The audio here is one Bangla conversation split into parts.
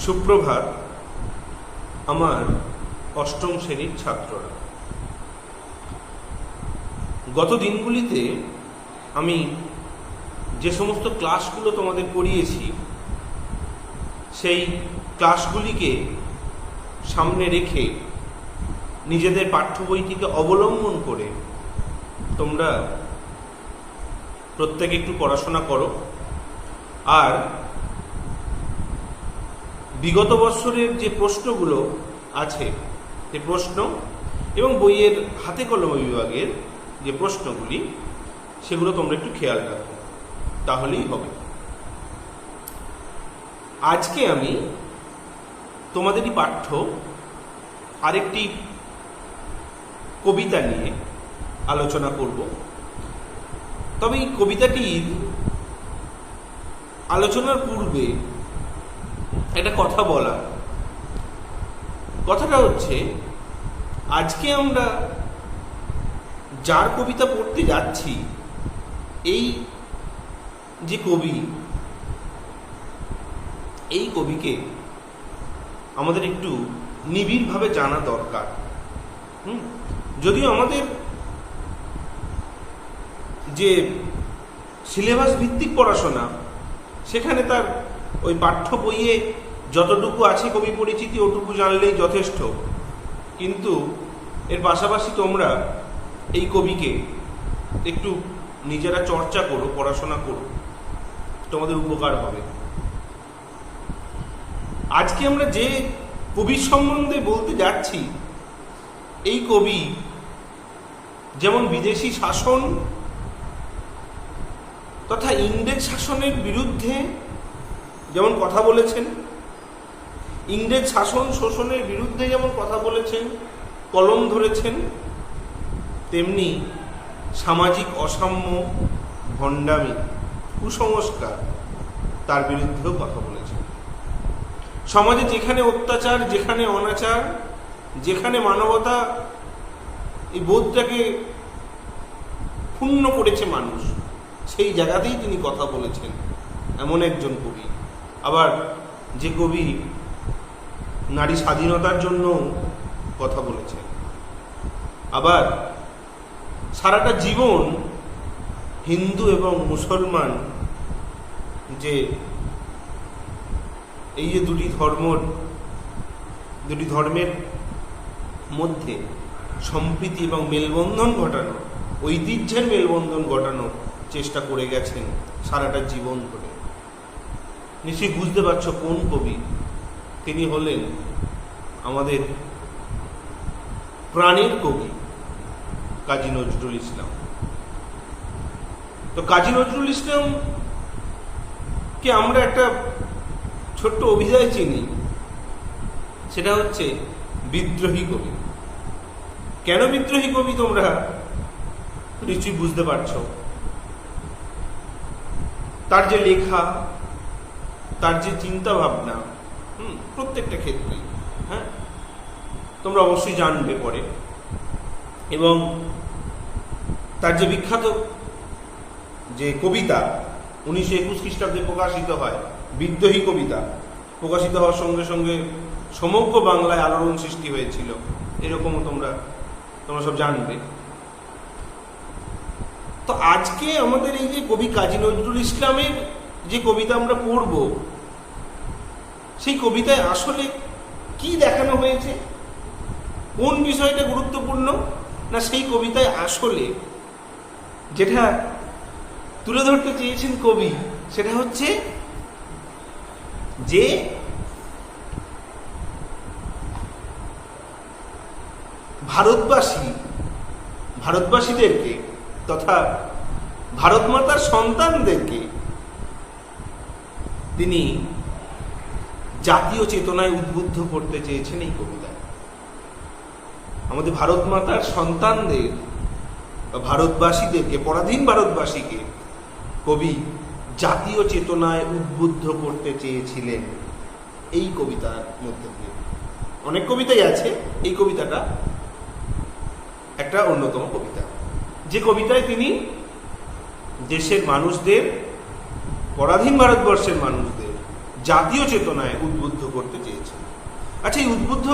সুপ্রভাত আমার অষ্টম শ্রেণীর ছাত্ররা। গত দিনগুলিতে আমি যে সমস্ত ক্লাসগুলো তোমাদের করিয়েছি সেই ক্লাসগুলিকে সামনে রেখে নিজেদের পাঠ্য বইটিকে অবলম্বন করে তোমরা প্রত্যেকে একটু পড়াশোনা করো। আর বিগত বছরের যে প্রশ্নগুলো আছে সে প্রশ্ন এবং বইয়ের হাতে কলমে বিভাগের যে প্রশ্নগুলি সেগুলো তোমরা একটু খেয়াল রাখো, তাহলেই হবে। আজকে আমি তোমাদেরই পাঠ্য আরেকটি কবিতা নিয়ে আলোচনা করব। তবে এই কবিতাটির আলোচনার পূর্বে একটা কথা বলা, কথাটা হচ্ছে আজকে আমরা যার কবিতা পড়তে যাচ্ছি এই যে কবি, এই কবিকে আমাদের একটু নিবিড়ভাবে জানা দরকার। যদিও আমাদের যে সিলেবাস ভিত্তিক পড়াশোনা সেখানে তার ওই পাঠ্য বইয়ে যতটুকু আছে কবি পরিচিতি ওটুকু জানলেই যথেষ্ট, কিন্তু এর পাশাপাশি তোমরা এই কবিকে একটু নিজেরা চর্চা করো, পড়াশোনা করো, তোমাদের উপকার হবে। আজকে আমরা যে কবির সম্বন্ধে বলতে যাচ্ছি, এই কবি যেমন বিদেশি শাসন তথা ইংরেজ শাসনের বিরুদ্ধে যেমন কথা বলেছেন, ইংরেজ শাসন শোষণের বিরুদ্ধে যেমন কথা বলেছেন, কলম ধরেছেন, তেমনি সামাজিক অসাম্য, ভণ্ডামি, কুসংস্কার তার বিরুদ্ধেও কথা বলেছেন। সমাজে যেখানে অত্যাচার, যেখানে অনাচার, যেখানে মানবতা এই বোধটাকে ক্ষুণ্ণ করেছে মানুষ, সেই জায়গাতেই তিনি কথা বলেছেন, এমন একজন কবি। আবার যে কবি নারী স্বাধীনতার জন্য কথা বলেছেন, আবার সারাটা জীবন হিন্দু এবং মুসলমান যে এই যে দুটি ধর্মের মধ্যে সম্প্রীতি এবং মেলবন্ধন ঘটানো, ঐতিহ্যের মেলবন্ধন ঘটানোর চেষ্টা করে গেছেন সারাটা জীবন ধরে। নিশ্চয়ই বুঝতে পারছো কোন কবি। তিনি হলেন আমাদের প্রাণের কবি কাজী নজরুল ইসলাম। তো কাজী নজরুল ইসলামকে আমরা একটা ছোট্ট অভিধায় চিনি, সেটা হচ্ছে বিদ্রোহী কবি। কেন বিদ্রোহী কবি তোমরা নিশ্চয়ই বুঝতে পারছো। তার যে লেখা, তার যে চিন্তা ভাবনা, প্রত্যেকটা ক্ষেত্রে তোমরা অবশ্যই জানবে পরে। এবং তার যে বিখ্যাত যে কবিতা 1921 খ্রিস্টাব্দে প্রকাশিত হয়, বিদ্রোহী কবিতা, প্রকাশিত হওয়ার সঙ্গে সঙ্গে সমগ্র বাংলায় আলোড়ন সৃষ্টি হয়েছিল, এরকমও তোমরা সব জানবে। তো আজকে আমাদের এই যে কবি কাজী নজরুল ইসলামের যে কবিতা আমরা পড়ব, সেই কবিতায় আসলে কি দেখানো হয়েছে, কোন বিষয়টা গুরুত্বপূর্ণ, না সেই কবিতায় আসলে যেটা তুলে ধরতে চেয়েছেন কবি, সেটা হচ্ছে যে ভারতবাসীদেরকে তথা ভারত মাতার সন্তানদেরকে তিনি জাতীয় চেতনায় উদ্বুদ্ধ করতে চেয়েছেন এই কবিতায়। আমাদের ভারত মাতার সন্তানদের, ভারতবাসীদেরকে, পরাধীন ভারতবাসীকে কবি জাতীয় চেতনায় উদ্বুদ্ধ করতে চেয়েছিলেন এই কবিতার মধ্যে দিয়ে। অনেক কবিতাই আছে, এই কবিতাটা একটা অন্যতম কবিতা, যে কবিতায় তিনি দেশের মানুষদের, পরাধীন ভারতবর্ষের মানুষদের জাতীয় চেতনায় উদ্বুদ্ধ করতে চেয়েছেন। আচ্ছা, এই উদ্বুদ্ধ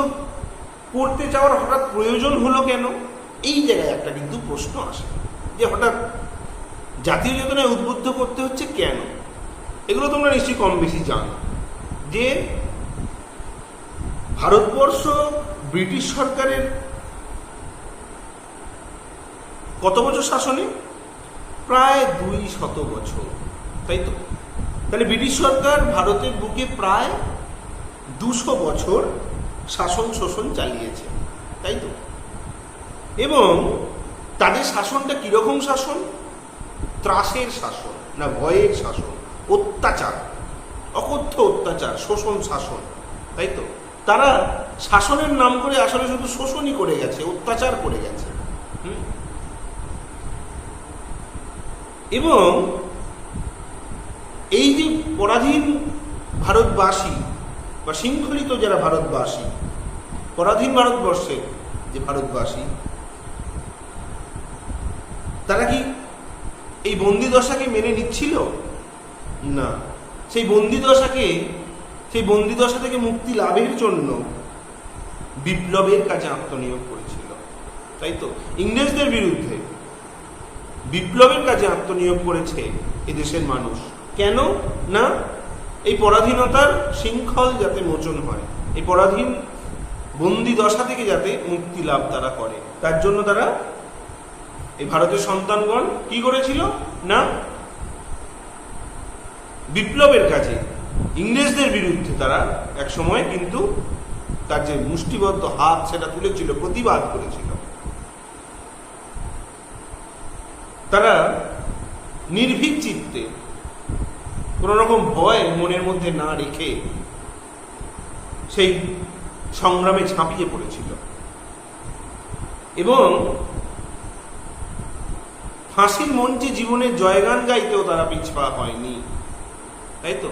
করতে যাওয়ার হঠাৎ প্রয়োজন হলো কেন? এই জায়গায় একটা কিন্তু প্রশ্ন আসে যে হঠাৎ জাতীয় চেতনায় উদ্বুদ্ধ করতে হচ্ছে কেন। এগুলো তোমরা নিশ্চয়ই কম বেশি জানো যে ভারতবর্ষ ব্রিটিশ সরকারের কত বছর শাসনে? প্রায় 200 বছর, তাই তো? তাহলে ব্রিটিশ সরকার ভারতের বুকে প্রায় 200 বছর শাসন শোষণ চালিয়েছে, তাই তো? এবং তাদের শাসনটা কিরকম শাসন? ত্রাসের শাসন, না ভয়ের শাসন, অত্যাচার, অকথ্য অত্যাচার, শোষণ শাসন, তাই তো? তারা শাসনের নাম করে আসলে শুধু শোষণই করে গেছে, অত্যাচার করে গেছে। এবং এই যে পরাধীন ভারতবাসী বা শৃঙ্খলিত যারা ভারতবাসী, পরাধীন ভারতবর্ষের যে ভারতবাসী, তারা কি এই বন্দিদশাকে মেনে নিচ্ছিল? না। সেই বন্দিদশা থেকে মুক্তি লাভের জন্য বিপ্লবের কাজে আত্মনিয়োগ করেছিল, তাই তো? ইংরেজদের বিরুদ্ধে বিপ্লবের কাজে আত্মনিয়োগ করেছে এদেশের মানুষ। কেন? না, এই পরাধীনতার শৃঙ্খল যাতে মোচন হয়, এই পরাধীন বন্দি দশা থেকে যাতে মুক্তি লাভ তারা করে, তার জন্য তারা এই ভারতের সন্তানগণ কি করেছিল? না, বিপ্লবের কাজে ইংরেজদের বিরুদ্ধে তারা এক সময় কিন্তু তার যে মুষ্টিবদ্ধ হাত সেটা তুলেছিল, প্রতিবাদ করেছিল। তারা নির্ভীক চিত্তে, কোন রকম ভয় মনের মধ্যে না রেখে সেই সংগ্রামে ঝাঁপিয়ে পড়েছিল এবং ফাঁসির মঞ্চে জীবনের জয়গান গাইতেও তারা পিছপা হয়নি, তাই তো?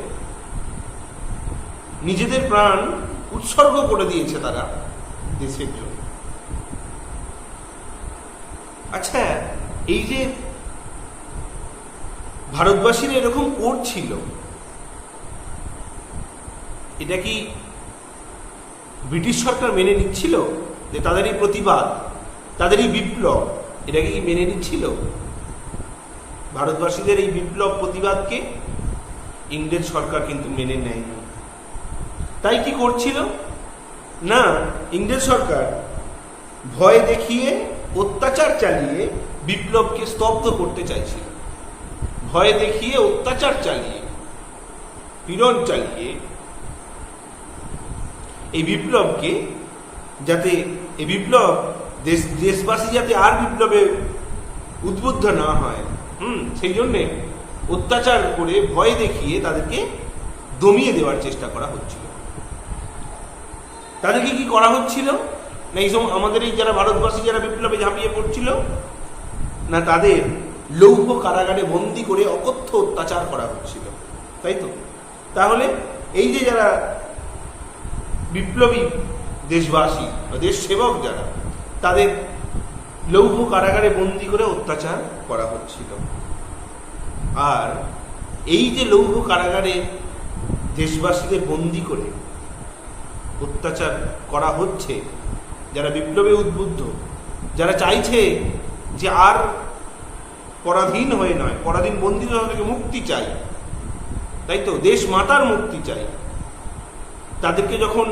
নিজেদের প্রাণ উৎসর্গ করে দিয়েছে তারা দেশের জন্য। আচ্ছা, এই যে ভারতবাসীরা এরকম করছিল, এটা কি ব্রিটিশ সরকার মেনে নিচ্ছিল? যে তাদের এই প্রতিবাদ, তাদের এই বিপ্লব, এটাকে কি মেনে নিচ্ছিল? ভারতবাসীদের এই বিপ্লব প্রতিবাদকে ইংরেজ সরকার কিন্তু মেনে নেয়নি। তাই কি করছিল? না, ইংরেজ সরকার ভয় দেখিয়ে, অত্যাচার চালিয়ে বিপ্লবকে স্তব্ধ করতে চাইছিল। ভয় দেখিয়ে, অত্যাচার চালিয়ে, পীড়ন চালিয়ে এই বিপ্লবকে যাতে, এই বিপ্লব দেশবাসী যাতে আর বিপ্লবে উদ্বুদ্ধ না হয়, সেই জন্যে অত্যাচার করে, ভয় দেখিয়ে তাদেরকে দমিয়ে দেওয়ার চেষ্টা করা হচ্ছিল। তাদেরকে কি করা হচ্ছিল? না, এই সময় আমাদের এই যারা ভারতবাসী যারা বিপ্লবে ঝাঁপিয়ে পড়ছিল, না তাদের লৌহ কারাগারে বন্দি করে অকথ্য অত্যাচার করা হচ্ছিল, তাই তো? তাহলে এই যে যারা বিপ্লবী দেশবাসী বা দেশ সেবক যারা, তাদের লৌহ কারাগারে বন্দি করে অত্যাচার করা হচ্ছিল। আর এই যে লৌহ কারাগারে দেশবাসীদের বন্দি করে অত্যাচার করা হচ্ছে, যারা বিপ্লবে উদ্বুদ্ধ, যারা চাইছে যে আর পরাধীন হয়ে নয়, পরাধীন বন্দিদশা থেকে মুক্তি চাই, তাই তো? দেশ মাতার মুক্তি চাই, তাদেরকে যখন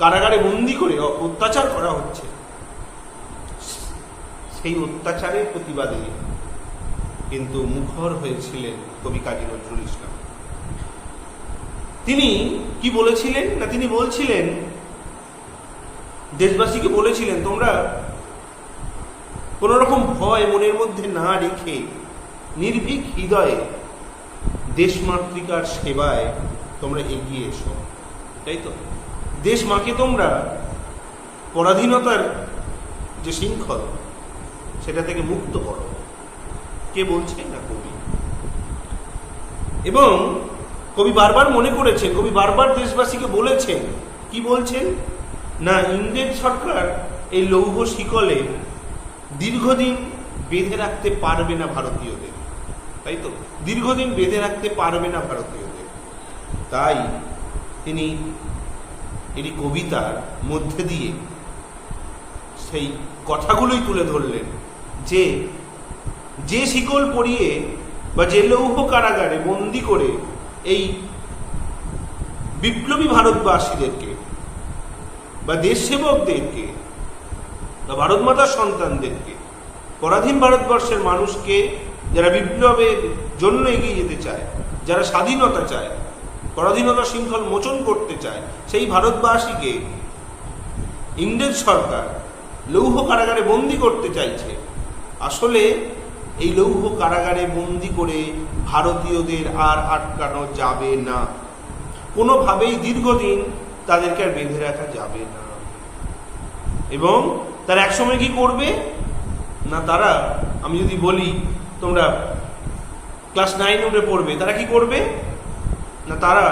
কারাগারে বন্দি করে অত্যাচার করা হচ্ছে, সেই অত্যাচারের প্রতিবাদে কিন্তু মুখর হয়েছিলেন কবি কাজী নজরুল ইসলাম। তিনি কি বলেছিলেন? না, তিনি বলছিলেন, দেশবাসীকে বলেছিলেন, তোমরা কোন রকম ভয় মনের মধ্যে না রেখে নির্ভীক হৃদয়ে দেশমাতৃকার সেবায় তোমরা এগিয়ে এসো, তাই তো? দেশ মাকে তোমরা পরাধীনতার যে শৃঙ্খল সেটা থেকে মুক্ত করো। কে বলছে? না, কবি। এবং কবি বারবার মনে করেছেন, কবি বারবার দেশবাসীকে বলেছেন, কি বলছেন? না, ইংরেজ সরকার এই লৌহ শিকলে দীর্ঘদিন বেঁধে রাখতে পারবে না ভারতীয়দের, তাই তো? দীর্ঘদিন বেঁধে রাখতে পারবে না ভারতীয়দের। তাই তিনি এই কবিতার মধ্যে দিয়ে সেই কথাগুলোই তুলে ধরলেন যে যে শিকল পরিয়ে বা যে লৌহ কারাগারে বন্দি করে এই বিপ্লবী ভারতবাসীদেরকে বা দেশসেবকদেরকে বা ভারত মাতার সন্তানদেরকে, পরাধীন ভারতবর্ষের মানুষকে, যারা বিপ্লবের জন্য এগিয়ে যেতে চায়, যারা স্বাধীনতা চায়, পরাধীনতা শৃঙ্খল মোচন করতে চায়, সেই ভারতবাসীকে ইংরেজ সরকার লৌহ কারাগারে বন্দি করতে চাইছে। আসলে এই লৌহ কারাগারে বন্দি করে ভারতীয়দের আর আটকানো যাবে না, কোনোভাবেই দীর্ঘদিন তাদেরকে আর বেঁধে রাখা যাবে না। এবং তারা একসময় কি করবে না, তারা, আমি যদি বলি তোমরা ক্লাস 9 উঠে পড়বে, তারা কি করবে না, তারা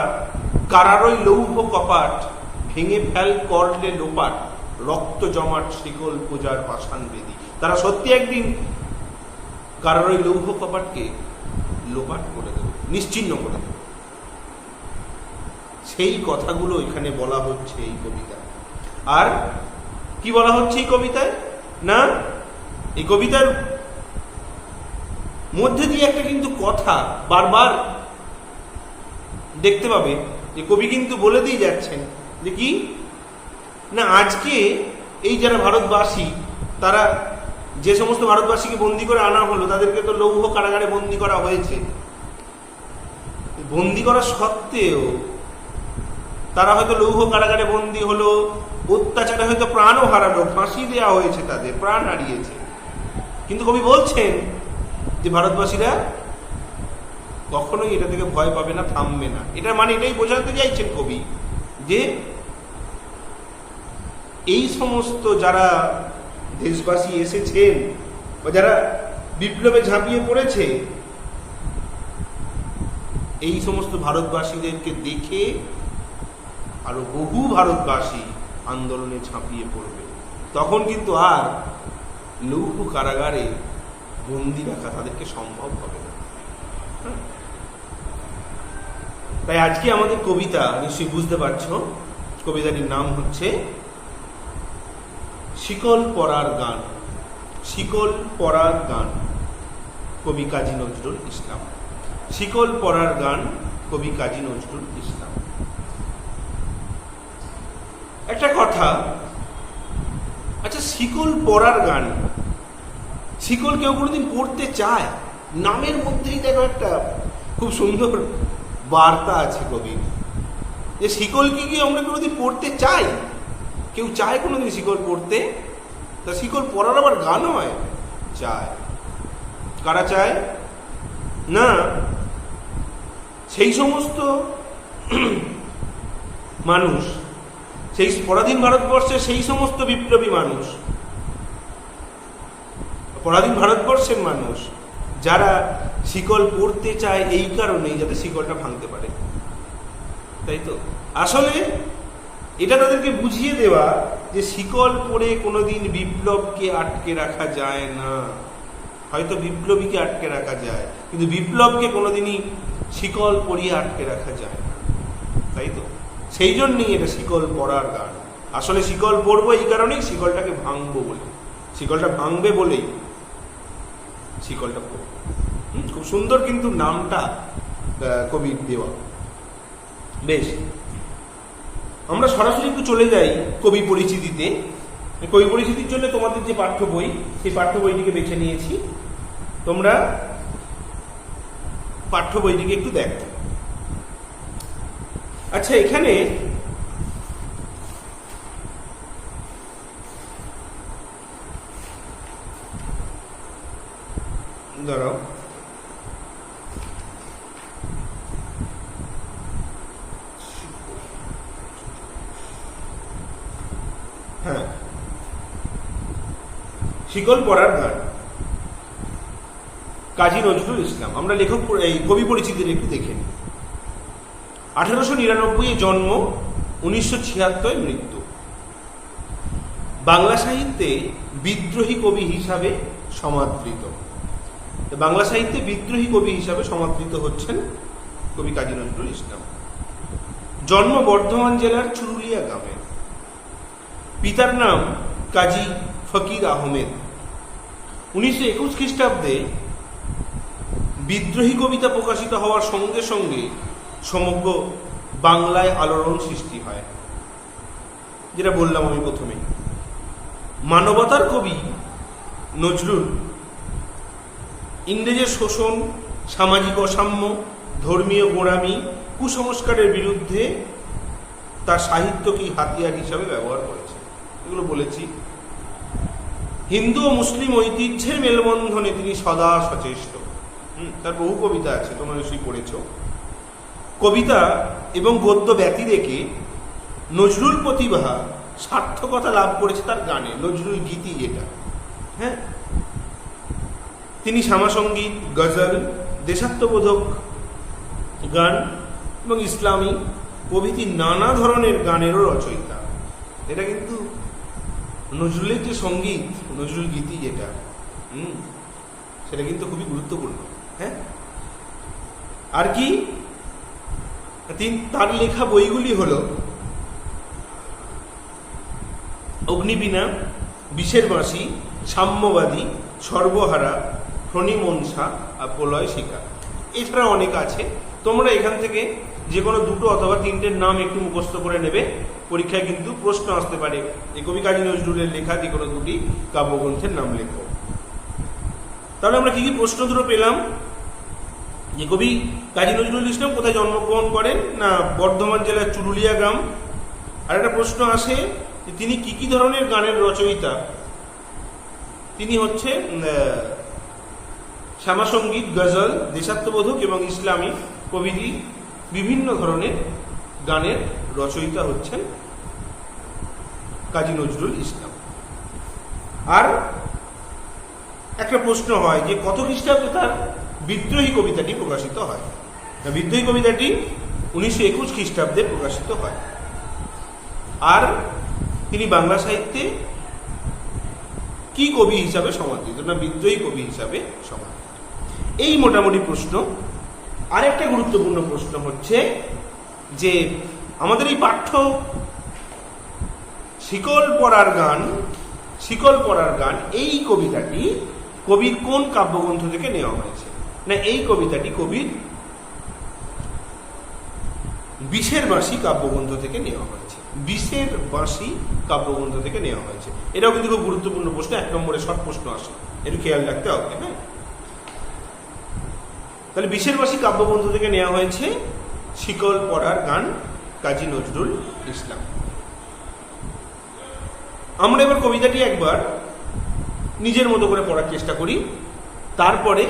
কারারই লৌহ কপাট ভেঙে ফেল করলে লোপাট, রক্ত জমাট শিকল পূজার পাষাণ বেদি। তারা সত্যি একদিন কারারই লৌহ কপাটকে লোপাট করে দেবে, নিশ্চিহ্ন করে দেবে। সেই কথাগুলো এখানে বলা হচ্ছে এই কবিতায়। আর কি বলা হচ্ছে এই কবিতায় না, এই কবিতার মধ্যে দিয়ে একটা কিন্তু কথা বারবার দেখতে পাবে যে কবি কিন্তু বলে দিয়ে যাচ্ছেন যে কি না, আজকে এই যারা ভারতবাসী, তারা যে সমস্ত ভারতবাসীকে বন্দি করে আনা হলো, তাদেরকে তো লৌহ কারাগারে বন্দি করা হয়েছে। বন্দি করা সত্ত্বেও তারা হয়তো লৌহ কারাগারে বন্দি হলো, অত্যাচারে হয়তো প্রাণও হারালো, ফাঁসি দেওয়া হয়েছে, তাদের প্রাণ হারিয়েছে। কিন্তু কবি বলছেন যে ভারতবাসীরা কখনোই এটা থেকে ভয় পাবে না, থামবে না। এটা মানে এটাই বোঝাতে চাইছেন কবি যে এই সমস্ত যারা দেশবাসী এসেছেন বা যারা বিপ্লবে ঝাঁপিয়ে পড়েছে, এই সমস্ত ভারতবাসীদেরকে দেখে আরো বহু ভারতবাসী আন্দোলনে ঝাঁপিয়ে পড়বে। তখন কিন্তু আর লৌহ কারাগারে বন্দি রাখা তাদেরকে সম্ভব হবে না। তাই আজকে আমাদের কবিতা নিশ্চয়ই বুঝতে পারছো, কবিতাটির নাম হচ্ছে শিকল পরার গান। শিকল পরার গান, কবি কাজী নজরুল ইসলাম। শিকল পরার গান, কবি কাজী নজরুল ইসলাম। একটা কথা, আচ্ছা, শিকল পরার গান, শিকল কেউ কোনোদিন পড়তে চায়? নামের মধ্যেই দেখো একটা খুব সুন্দর বার্তা আছে কবির, যে শিকল কি আমরা কোনোদিন পড়তে চাই? কেউ চায় কোনোদিন শিকল পড়তে? তা শিকল পরার আবার গান হয়? চায়। কারা চায় না? সেই সমস্ত মানুষ, সেই পরাধীন ভারতবর্ষের সেই সমস্ত বিপ্লবী মানুষ, পরাধীন ভারতবর্ষের মানুষ যারা শিকল পড়তে চায় এই কারণেই যাতে শিকলটা ভাঙতে পারে, তাই তো? আসলে এটা তাদেরকে বুঝিয়ে দেওয়া যে শিকল পরে কোনোদিন বিপ্লবকে আটকে রাখা যায় না। হয়তো বিপ্লবীকে আটকে রাখা যায়, কিন্তু বিপ্লবকে কোনোদিনই শিকল পরিয়ে আটকে রাখা যায় না, তাই তো? সেই জন্যই এটা শিকল পরার গান। আসলে শিকল পরবো এই কারণেই, শিকলটাকে ভাঙবো বলে, শিকলটা ভাঙবে বলেই শিকলটা পরবো। খুব সুন্দর কিন্তু নামটা কবির দেওয়া। বেশ, আমরা সরাসরি একটু চলে যাই কবি পরিচিতিতে। কবি পরিচিতির জন্য তোমাদের যে পাঠ্য বই, সেই পাঠ্য বইটিকে বেছে নিয়েছি। তোমরা পাঠ্য বইটিকে একটু দেখো। আচ্ছা, এখানে দাঁড়াও, হ্যাঁ, শিকল পরার গান, কাজী নজরুল ইসলাম। আমরা লেখক এই কবি পরিচিতির একটু দেখে নিই। 1899 জন্ম, 1976 মৃত্যু। বাংলা সাহিত্যে বিদ্রোহী কবি হিসাবে সমাদৃত। বাংলা সাহিত্যে বিদ্রোহী কবি হিসাবে সমাদৃত হচ্ছেন কবি কাজী নজরুল ইসলাম। জন্ম বর্ধমান জেলার চুরুলিয়া গ্রামে। পিতার নাম কাজী ফকির আহমেদ। 1921 খ্রিস্টাব্দে বিদ্রোহী কবিতা প্রকাশিত হওয়ার সঙ্গে সঙ্গে সমগ্র বাংলায় আলোড়ন সৃষ্টি হয়। যেটা বললাম আমি প্রথমে, মানবতার কবি নজরুল ইংরেজের শোষণ, সামাজিক অসাম্য, ধর্মীয় গোঁড়ামি, কুসংস্কারের বিরুদ্ধে তার সাহিত্যকে হাতিয়ার হিসাবে ব্যবহার করেছে। এগুলো বলেছি। হিন্দু ও মুসলিম ঐতিহ্যের মেলবন্ধনে তিনি সদা সচেষ্ট। তার বহু কবিতা আছে, তোমরা নিশ্চয়ই পড়েছ। কবিতা এবং গদ্য ব্যতি রেখে নজরুল প্রতিভা সার্থকতা লাভ করেছে তার গানে, নজরুল গীতি যেটা। হ্যাঁ, তিনি শ্যামাসঙ্গীত, গজল, দেশাত্মবোধক গান এবং ইসলামী প্রভৃতি নানা ধরনের গানেরও রচয়িতা। এটা কিন্তু নজরুলের যে সঙ্গীত, নজরুল গীতি যেটা, সেটা কিন্তু খুবই গুরুত্বপূর্ণ। হ্যাঁ, আর কি তার লেখা বইগুলি হলো অগ্নিবীণা, বিষের বাঁশি, সাম্যবাদী, সর্বহারা, ফণিমনসা আর প্রলয় শিকার। এছাড়া অনেক আছে। তোমরা এখান থেকে যে কোনো দুটো অথবা তিনটের নাম একটু মুখস্থ করে নেবে। পরীক্ষায় কিন্তু প্রশ্ন আসতে পারে, এই কবি কাজী নজরুলের লেখা যে কোনো দুটি কাব্যগ্রন্থের নাম লেখো। তাহলে আমরা কি কি প্রশ্ন দুটো পেলাম? যে কবি কাজী নজরুল ইসলাম কোথায় জন্মগ্রহণ করেন? না, বর্ধমান জেলার চুরুলিয়া গ্রাম। আর একটা প্রশ্ন আসে যে তিনি কি কি ধরনের গানের রচয়িতা? তিনি হচ্ছে শ্যামাসঙ্গীত, গজল, দেশাত্মবোধক এবং ইসলামী প্রভৃতি বিভিন্ন ধরনের গানের রচয়িতা হচ্ছেন কাজী নজরুল ইসলাম। আর একটা প্রশ্ন হয় যে কত খ্রিস্টাব্দে তার বিদ্রোহী কবিতাটি প্রকাশিত হয়? বিদ্রোহী কবিতাটি 1921 খ্রিস্টাব্দে প্রকাশিত হয়। আর তিনি বাংলা সাহিত্যে কি কবি হিসাবে সমাদৃত? না, বিদ্রোহী কবি হিসাবে সমাদৃত। এই মোটামুটি প্রশ্ন। আরেকটা গুরুত্বপূর্ণ প্রশ্ন হচ্ছে যে আমাদের এই পাঠ্য শিকল পড়ার গান এই কবিতাটি কবির কোন কাব্যগ্রন্থ থেকে নেওয়া হয়েছে? না, এই কবিতাটি কবির বিষের বাঁশি কাব্যগ্রন্থ থেকে নেওয়া হয়েছে। বিষের বাঁশি কাব্যগ্রন্থ থেকে নেওয়া হয়েছে। এটাও কিন্তু খুব গুরুত্বপূর্ণ প্রশ্ন, 1 নম্বরে শর্ট প্রশ্ন আসে, একটু খেয়াল রাখতে হবে। হ্যাঁ, তাহলে বিষের বাঁশি কাব্যগ্রন্থ থেকে নেওয়া হয়েছে শিকল পড়ার গান কাজী নজরুল ইসলাম। আমরা এবার কবিতাটি একবার নিজের মতো করে পড়ার চেষ্টা করি। তারপরে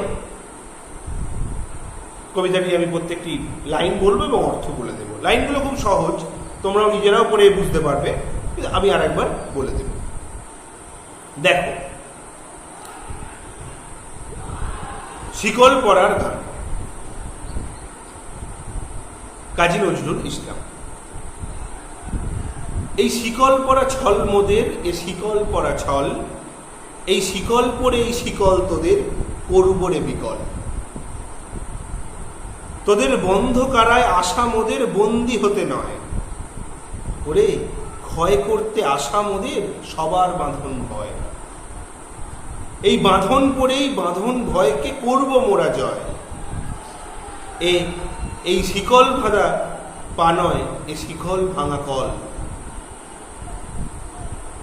কবিতাটি আমি প্রত্যেকটি লাইন বলবো এবং অর্থ বলে দেবো। লাইনগুলো খুব সহজ, তোমরাও নিজেরাও পড়ে বুঝতে পারবে, কিন্তু আমি আর একবার বলে দেব। দেখো, শিকল পড়ার গান কাজী নজরুল ইসলাম। এই শিকল পরা ছল মোদের, এ শিকল পরা ছল, এই শিকল পরে এই শিকল তোদের করবরে বিকল। তোদের বন্ধ কারায় আশা মোদের বন্দি হতে নয়, ওরে ক্ষয় করতে আশা মোদের সবার বাঁধন ভয়। এই বাঁধন পরেই বাঁধন ভয়কে করব মোরা জয়। এই শিকল ভাঙা পা নয়, এ শিকল ভাঙা কল।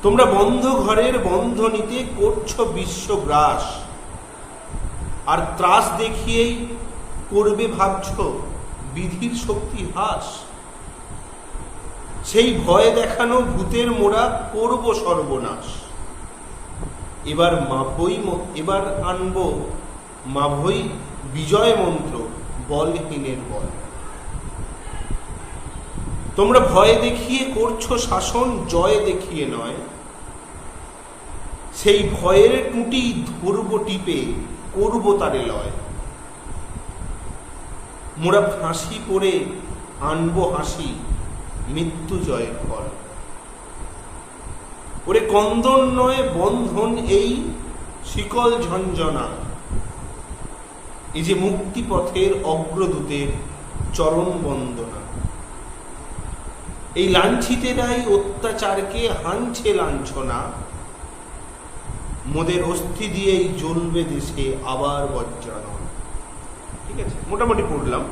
তোমরা বন্ধ ঘরের বন্ধ নিতে করছো বিশ্বগ্রাস, আর ত্রাস দেখিয়েই করবে ভাবছ বিধির শক্তি হ্রাস। সেই ভয় দেখানো ভূতের মোড়া করব সর্বনাশ। এবার আনবো মাভই বিজয় মন্ত্র, বলহীনের বল। তোমরা ভয় দেখিয়ে করছো শাসন, জয় দেখিয়ে নয়। সেই ভয়ের টুটি ধরব টিপে, করব তারে লয়। মোরা ফাঁসি পড়ে আনবো হাসি, মৃত্যু জয়ের ফল। ওরে কন্দন নয় বন্ধন এই শিকল ঝঞ্ঝনা, এই যে মুক্তিপথের অগ্রদূতের চরণ বন্দনা। এই লাঞ্ছিতেরাই অত্যাচারকে হানছে লাঞ্ছনা, মোদের অস্থি দিয়েই জ্বলবে দেশে আবার বজ্রানন। ঠিক আছে, মোটামুটি পড়লাম।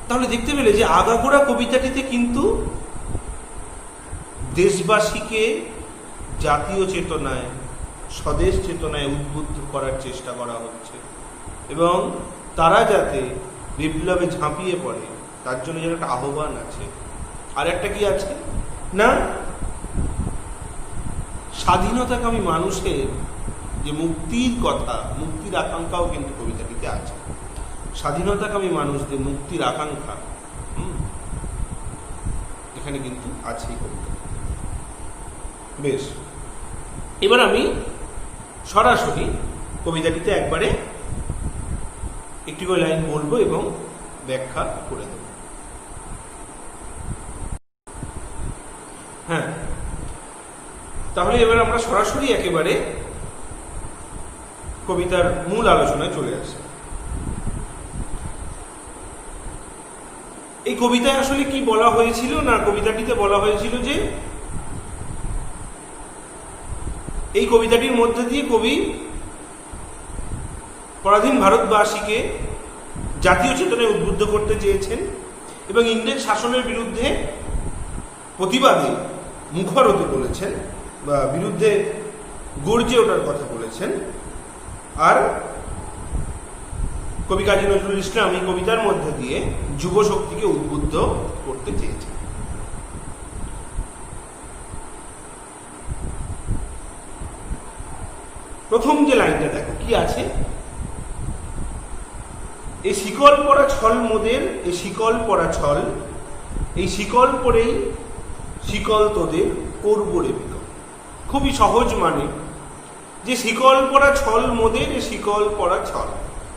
তাহলে দেখতে পেলে যে আগাগোড়া কবিতাটিতে কিন্তু দেশবাসীকে জাতীয় চেতনায়, স্বদেশ চেতনায় উদ্বুদ্ধ করার চেষ্টা করা হচ্ছে, এবং তারা যাতে বিপ্লবে ঝাঁপিয়ে পড়ে তার জন্য যেন একটা আহ্বান আছে। আর একটা কি আছে না, স্বাধীনতাকামী মানুষের যে মুক্তির কথা, মুক্তির আকাঙ্ক্ষাও কিন্তু কবিতাটিতে আছে। স্বাধীনতাকামী মানুষদের মুক্তির আকাঙ্ক্ষা এখানে কিন্তু আছেই কবিতা। বেশ, এবার আমি সরাসরি কবিতাটিতে একবারে একটি করে লাইন বলবো এবং ব্যাখ্যা করে দেব। হ্যাঁ, তাহলে এবার আমরা সরাসরি একেবারে কবিতার মূল আলোচনায় চলে আসি। এই কবিতায় আসলে কি বলা হয়েছিল না, কবিতাটিতে বলা হয়েছিল যে এই কবিতাটির মধ্যে দিয়ে কবি পরাধীন ভারতবাসীকে জাতীয় চেতনায় উদ্বুদ্ধ করতে চেয়েছেন এবং ইংরেজ শাসনের বিরুদ্ধে প্রতিবাদে মুখর হতে বলেছেন বা বিরুদ্ধে গর্জে ওঠার কথা বলেছেন। আর কবি কাজী নজরুল ইসলাম এই কবিতার মধ্যে দিয়ে যুব শক্তিকে উদ্বুদ্ধ করতে চেয়েছেন। প্রথম যে লাইনটা দেখো কি আছে, এই শিকল পরা ছল মোদের, এই শিকল পরা ছল, এই শিকল পরেই শিকল তোদের করব রে বিকল। খুবই সহজ, মানে যে শিকল পরা ছল মোদের, এই শিকল পরা ছল।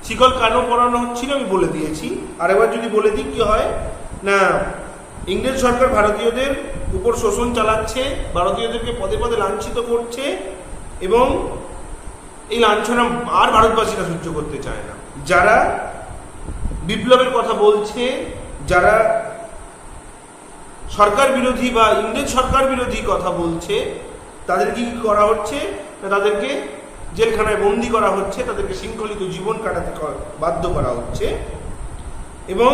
শিকল কেন পরানো হচ্ছিল আমি বলে দিয়েছি, আরেকবার যদি বলে দিই কি হয় না, ইংরেজ সরকার ভারতীয়দের উপর শোষণ চালাচ্ছে, ভারতীয়দেরকে পদে পদে লাঞ্ছিত করছে এবং এই লাঞ্ছনা আর ভারতবাসীরা সহ্য করতে চায় না। যারা বিপ্লবের কথা বলছে, যারা সরকার বিরোধী বা ইংরেজ সরকার বিরোধী কথা বলছে, তাদেরকে কি করা হচ্ছে না, তাদেরকে জেলখানায় বন্দি করা হচ্ছে, তাদেরকে শৃঙ্খলিত জীবন কাটাতে বাধ্য করা হচ্ছে এবং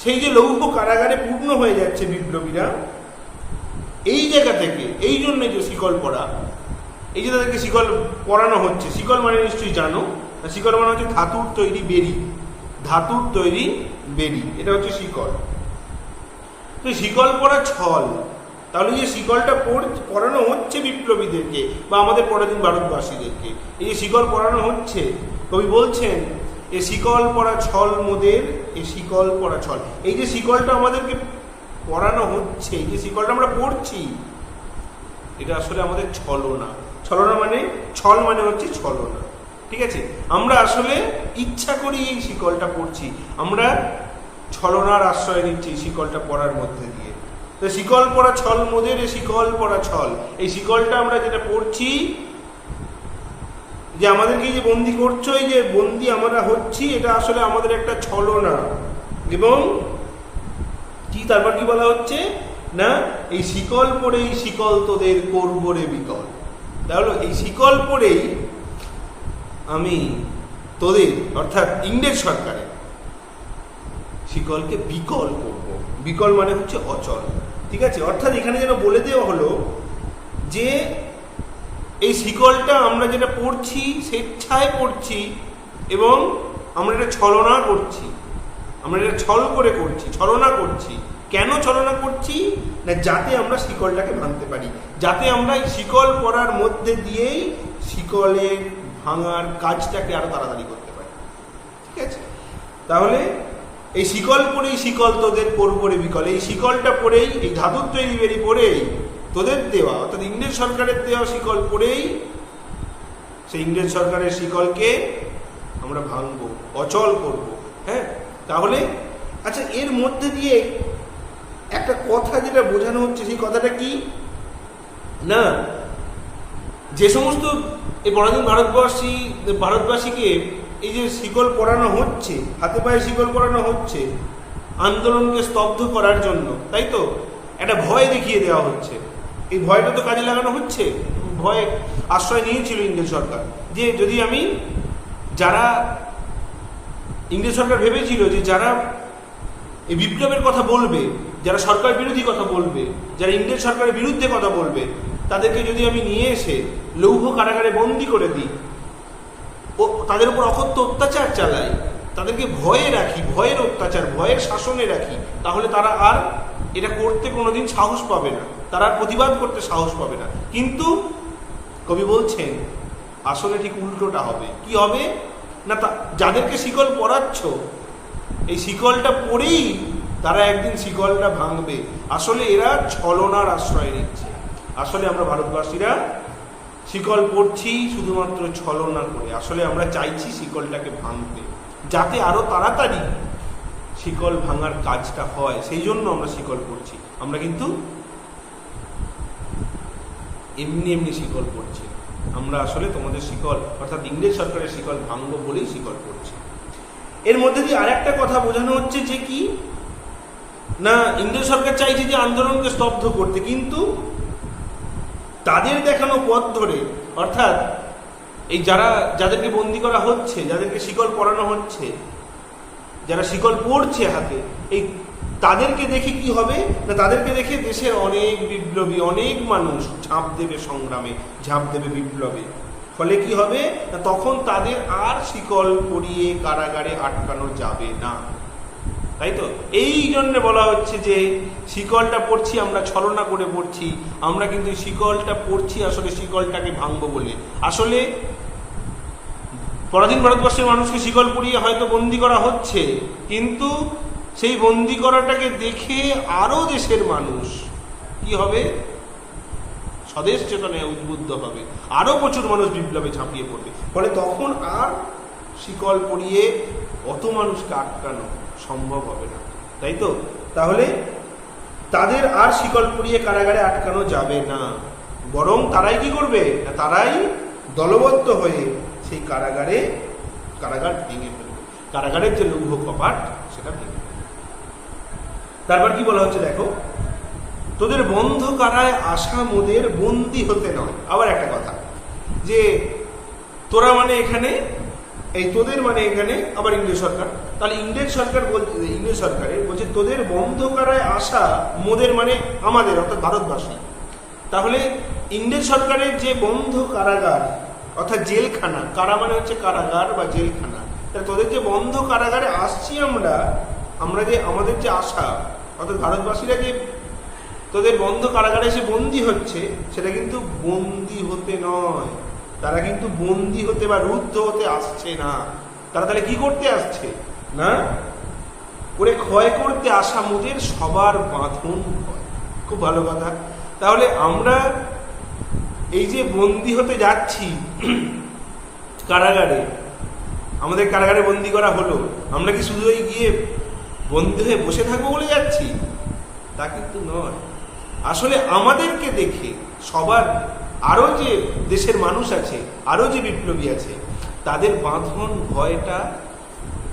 সেই যে লৌহ কারাগারে পূর্ণ হয়ে যাচ্ছে বিপ্লবীরা, এই জায়গা থেকে এই জন্য যে শিকল পরা, এই যে তাদেরকে শিকল পরানো হচ্ছে। শিকল মানে নিশ্চয়ই জানো, শিকল মানে হচ্ছে ধাতুর তৈরি বেড়ি, ধাতুর তৈরি বেড়ি, এটা হচ্ছে শিকল। তো শিকল পরা ছল, তাহলে যে শিকলটা পরানো হচ্ছে বিপ্লবীদেরকে বা আমাদের পরাধীন ভারতবাসীদেরকে, এই যে শিকল পরানো হচ্ছে, কবি বলছেন এ শিকল পরা ছল মোদের, এ শিকল পরা ছল। এই যে শিকলটা আমাদেরকে পরানো হচ্ছে, এই যে শিকলটা আমরা পড়ছি, এটা আসলে আমাদের ছলনা। ছলনা মানে, ছল মানে হচ্ছে ছলনা। ঠিক আছে, আমরা আসলে ইচ্ছা করি এই শিকলটা পড়ছি, আমরা ছলনার আশ্রয় নিচ্ছি শিকলটা পরার মধ্যে দিয়ে। তো শিকল পরা ছল মোদের, এ শিকল পরা ছল। এই শিকলটা আমরা যেটা পড়ছি, যে আমাদেরকে যে বন্দি করছো, এই যে বন্দি আমরা হচ্ছি, এটা আসলে আমাদের একটা ছলনা। এবং কি তারপর কি বলা হচ্ছে না, এই শিকল পরেই শিকল তোদের করব রে বিকল। তাহলে এই শিকল পরেই আমি তোদের, অর্থাৎ ইংরেজ সরকারের শিকলকে বিকল করব। বিকল মানে হচ্ছে অচল। ঠিক আছে, অর্থাৎ এখানে যেন বলে দেওয়া হলো যে এই শিকলটা আমরা যেটা পড়ছি স্বেচ্ছায় পড়ছি এবং আমরা এটা ছলনা করছি, আমরা এটা ছল করে করছি, ছলনা করছি। কেন ছলনা করছি না, যাতে আমরা শিকলটাকে ভাঙতে পারি, যাতে আমরা এই শিকল পরার মধ্যে দিয়েই শিকলের ভাঙার কাজটাকে আরো তাড়াতাড়ি করতে পারি। ঠিক আছে, তাহলে এই শিকল পরেই শিকল তোদের করব রে বিকল। এই শিকলটা পরেই, এই ধাতুর তৈরি বেরি পরেই তোদের দেওয়া, অর্থাৎ ইংরেজ সরকারের দেওয়া শিকল পরেই সেই ইংরেজ সরকারের শিকলকে আমরা ভাঙবো, অচল করব। হ্যাঁ, তাহলে আচ্ছা, এর মধ্যে দিয়ে একটা কথা যেটা বোঝানো হচ্ছে, সেই কথাটা কি না, যে সমস্ত এই পরাধীন ভারতবাসীকে এই যে শিকল পরানো হচ্ছে, হাতে পায়ে শিকল পরানো হচ্ছে আন্দোলনকে স্তব্ধ করার জন্য, তাই তো? একটা ভয় দেখিয়ে দেওয়া হচ্ছে। এই ভয়টা তো কাজে লাগানো হচ্ছে। ভয় আশ্রয় নিয়েছিল ইংরেজ সরকার, যে যদি আমি, যারা ইংরেজ সরকার ভেবেছিল যে যারা এই বিপ্লবের কথা বলবে, যারা সরকার বিরোধী কথা বলবে, যারা ইংরেজ সরকারের বিরুদ্ধে কথা বলবে, তাদেরকে যদি আমি নিয়ে এসে লৌহ কারাগারে বন্দি করে দিই, ও তাদের উপর অকথ্য অত্যাচার চালাই, তাদেরকে ভয়ে রাখি, ভয়ের অত্যাচার, ভয়ের শাসনে রাখি, তাহলে তারা আর এটা করতে কোনোদিন সাহস পাবে না, তারা আর প্রতিবাদ করতে সাহস পাবে না। কিন্তু কবি বলছেন আসলে ঠিক উল্টোটা হবে। কি হবে না, যাদেরকে শিকল পরাচ্ছ, এই শিকলটা পরেই তারা একদিন শিকলটা ভাঙবে। আসলে এরা ছলনার আশ্রয় নিচ্ছে। আসলে আমরা ভারতবাসীরা শিকল পড়ছি শুধুমাত্র ছলনা করে। আসলে আমরা চাইছি শিকলটাকে ভাঙতে, যাতে আরো তাড়াতাড়ি শিকল ভাঙার কাজটা হয়, সেই জন্য আমরা শিকল পড়ছি। আমরা কিন্তু এমনি এমনি শিকল পড়ছি। আমরা আসলে তোমাদের শিকল, অর্থাৎ ইংরেজ সরকারের শিকল ভাঙবো বলেই শিকল পড়ছি। এর মধ্যে দিয়ে আরেকটা কথা বোঝানো হচ্ছে যে কি না, ইংরেজ সরকার চাইছে যে আন্দোলনকে স্তব্ধ করতে, কিন্তু তাদের দেখানো পথ ধরে, অর্থাৎ এই যাদেরকে বন্দি করা হচ্ছে, যাদেরকে শিকল পরানো হচ্ছে, যারা শিকল পড়ছে হাতে, এই তাদেরকে দেখে কি হবে না, তাদেরকে দেখে দেশের অনেক বিপ্লবী, অনেক মানুষ ঝাঁপ দেবে সংগ্রামে, ঝাঁপ দেবে বিপ্লবে। ফলে কি হবে না, তখন তাদের আর শিকল পরিয়ে কারাগারে আটকানো যাবে না, তাই তো? এই জন্য বলা হচ্ছে যে শিকলটা পড়ছি আমরা ছলনা করে পড়ছি, আমরা কিন্তু শিকলটা পড়ছি আসলে শিকলটাকে ভাঙবো বলে। আসলে পরাধীন ভারতবর্ষের মানুষকে শিকল পরিয়ে হয়তো বন্দি করা হচ্ছে, কিন্তু সেই বন্দি করাটাকে দেখে আরো দেশের মানুষ কি হবে, স্বদেশ চেতনায় উদ্বুদ্ধ হবে, আরো প্রচুর মানুষ বিপ্লবে ঝাঁপিয়ে পড়বে। ফলে তখন আর শিকল পরিয়ে অত মানুষকে আটকানো সম্ভব হবে না, তাই তো? তাহলে তাদের আর শিকল পরিয়ে কারাগারে আটকানো যাবে না, বরং তারাই কি করবে, তারাই দলবদ্ধ হয়ে সেই কারাগার ভেঙে ফেলবে, কারাগারের যে লৌহ কপাট সেটা ভেঙে ফেলবে। তারপর কি বলা হচ্ছে দেখো, তোদের বন্ধ কারায় আসা মোদের বন্দি হতে নয়। আবার একটা কথা, যে তোরা মানে এখানে, এই তোদের মানে এখানে আবার ইংরেজ সরকার, তাহলে ইংরেজ সরকারের বলছে তোদের বন্ধ কারায় আসা, মোদের মানে আমাদের, অর্থাৎ ভারতবাসী। তাহলে ইংরেজ সরকারের যে বন্ধ কারাগার, অর্থাৎ জেলখানা, কারা মানে হচ্ছে কারাগার বা জেলখানা, তাহলে তোদের যে বন্ধ কারাগারে আসছি আমরা যে আমাদের যে আশা, অর্থাৎ ভারতবাসীরা যে তোদের বন্ধ কারাগারে এসে বন্দি হচ্ছে, সেটা কিন্তু বন্দি হতে নয়, তারা কিন্তু বন্দি হতে বা রুদ্ধ হতে আসছে না। তারা তাহলে কি করতে আসছে না, করে ক্ষয় করতে আসা মোদের সবার বাঁধন ভয়। খুব ভালো কথা। তাহলে আমরা এই যে বন্দি হতে যাচ্ছি কারাগারে, আমাদের কারাগারে বন্দি করা হলো, আমরা কি শুধু ওই গিয়ে বন্দি হয়ে বসে থাকবো বলে যাচ্ছি? তা কিন্তু নয়। আসলে আমাদেরকে দেখে সবার, আরো যে দেশের মানুষ আছে, আরো যে বিপ্লবী আছে, তাদের বাঁধন ভয়টা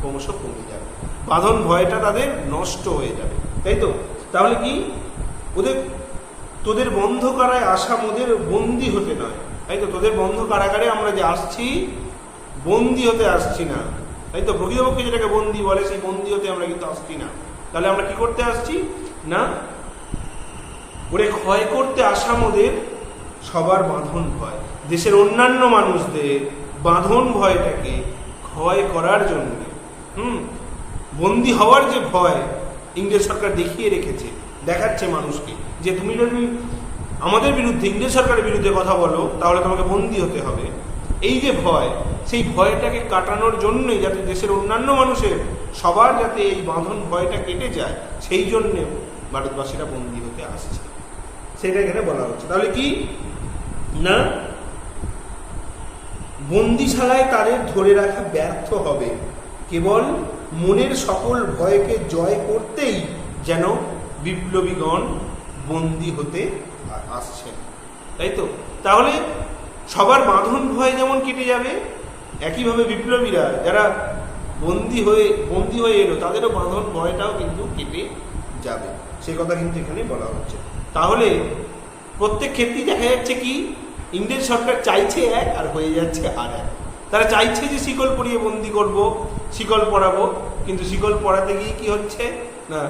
ক্রমশ কমে যাবে, বাঁধন ভয়টা তাদের নষ্ট হয়ে যাবে, তাই তো? তাহলে কি তোদের বন্ধ কারায় আসা মোদের বন্দি হতে নয়, তাই তো? তোদের বন্ধ কারাগারে আমরা যে আসছি, বন্দি হতে আসছি না, তাই তো? প্রকৃতপক্ষে যেটাকে বন্দি বলে, সেই বন্দি হতে আমরা কিন্তু আসছি না। তাহলে আমরা কি করতে আসছি না, ওরে ক্ষয় করতে আসা মোদের সবার বাঁধন ভয়, দেশের অন্যান্য মানুষদের বাঁধন ভয়টাকে ক্ষয় করার জন্য, বন্দি হওয়ার যে ভয় ইংরেজ সরকার দেখিয়ে রেখেছে, দেখাচ্ছে মানুষকে যে তুমি যদি আমাদের বিরুদ্ধে, ইংরেজ সরকারের বিরুদ্ধে কথা বলো, তাহলে তোমাকে বন্দি হতে হবে। এই যে ভয়, সেই ভয়টাকে কাটানোর জন্যই, যাতে দেশের অন্যান্য মানুষের সবার যাতে এই বাঁধন ভয়টা কেটে যায়, সেই জন্যে ভারতবাসীরা বন্দি হতে আসছে, সেটা এখানে বলা হচ্ছে। তাহলে কি না, বন্দিশালায় তাদের ধরে রাখা ব্যর্থ হবে, কেবল মনের সকল ভয়কে জয় করতেই যেন বিপ্লবীগণ বন্দী হতে আসছেন, তাই তো? তাহলে সবার বাঁধন ভয় যেমন কেটে যাবে, একইভাবে বিপ্লবীরা যারা বন্দী হয়ে এলো, তাদেরও বাঁধন ভয়টাও কিন্তু কেটে যাবে, সে কথা কিন্তু এখানে বলা হচ্ছে। তাহলে প্রত্যেক ক্ষেত্রেই দেখা যাচ্ছে কি, ইংরেজ সরকার চাইছে এক আর হয়ে যাচ্ছে আর এক। তারা চাইছে যে শিকল পরিয়ে বন্দি করব, শিকল পরাবো, কিন্তু শিকল পরাতে গিয়ে কি হচ্ছে না,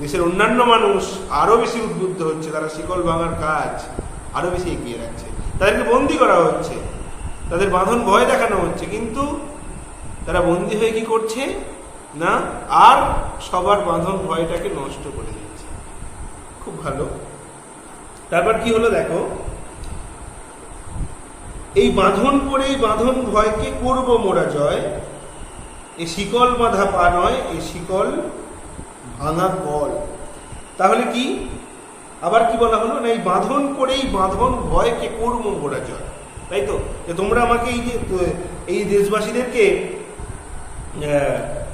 দেশের অন্যান্য মানুষ আরো বেশি উদ্বুদ্ধ হচ্ছে, তারা শিকল ভাঙার কাজ আরো বেশি এগিয়ে রাখছে, তাদেরকে বন্দি করা হচ্ছে, তাদের বাঁধন ভয় দেখানো হচ্ছে, কিন্তু তারা বন্দি হয়ে কি করছে না, আর সবার বাঁধন ভয়টাকে নষ্ট করে দিচ্ছে। খুব ভালো। তারপর কি হলো দেখো, এই বাঁধন পরেই বাঁধন ভয়কে করব মোরা জয়, এ শিকল বাঁধা পা নয়, এ শিকল ভাঙা কল। তাহলে কি আবার কি বলা হলো না, এই বাঁধন পরেই বাঁধন ভয়কে করব মোরা জয়, তাই তো? তোমরা আমাকে এই দেশবাসীদেরকে,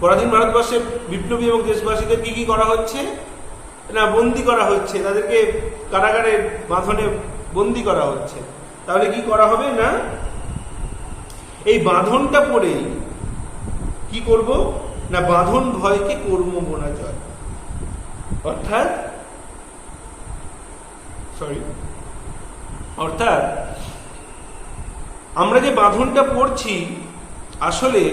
পরাধীন ভারতবর্ষের বিপ্লবী এবং দেশবাসীদের কি করা হচ্ছে না, বন্দি করা হচ্ছে, তাদেরকে কারাগারে বাঁধনে বন্দি করা হচ্ছে। তাহলে কি করা হবে না, এই বাঁধনটা পড়েই কি করব না, বাঁধন ভয়কে করব মোরা জয়। অর্থাৎ আমরা যে বাঁধনটা পড়ছি, আসলে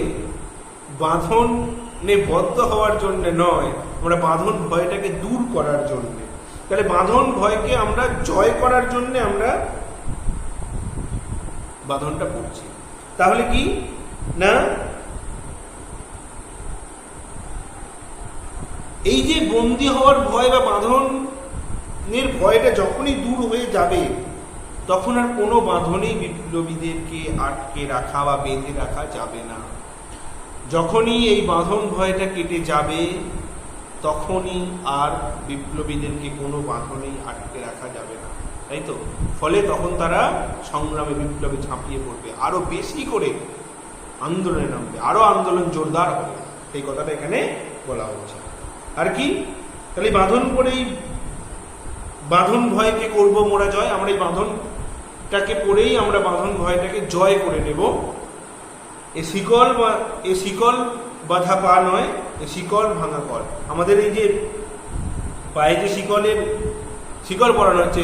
বাঁধনে বদ্ধ হওয়ার জন্য নয়, আমরা বাঁধন ভয়টাকে দূর করার জন্য। তাহলে বাঁধন ভয়কে আমরা জয় করার জন্য আমরা বাঁধনটা পড়ছি। তাহলে কি না, এই যে বন্দী হওয়ার ভয় বা বাঁধনের ভয়টা যখনই দূর হয়ে যাবে, তখন আর কোনো বাঁধনেই বিপ্লবীদেরকে আটকে রাখা বা বেঁধে রাখা যাবে না। যখনই এই বাঁধন ভয়টা কেটে যাবে, তখনই আর বিপ্লবীদেরকে কোনো বাঁধনেই আটকে রাখা যাবে না, তাই তো? ফলে তখন তারা সংগ্রামে বিপ্লবে ঝাঁপিয়ে পড়বে, আরো বেশি করে আন্দোলনে নামবে, আরো আন্দোলন জোরদার হবে, সেই কথাটা এখানে বলা হচ্ছে। আর কি, তাহলে বাঁধন পরেই বাঁধন ভয়কে করব মোরা জয়, আমরা এই বাঁধনটাকে পড়েই আমরা বাঁধন ভয়টাকে জয় করে নেব। এ শিকল বাঁধা পা নয়, এ শিকল ভাঙা কল। আমাদের এই যে পায়ে যে শিকল পরানো হচ্ছে,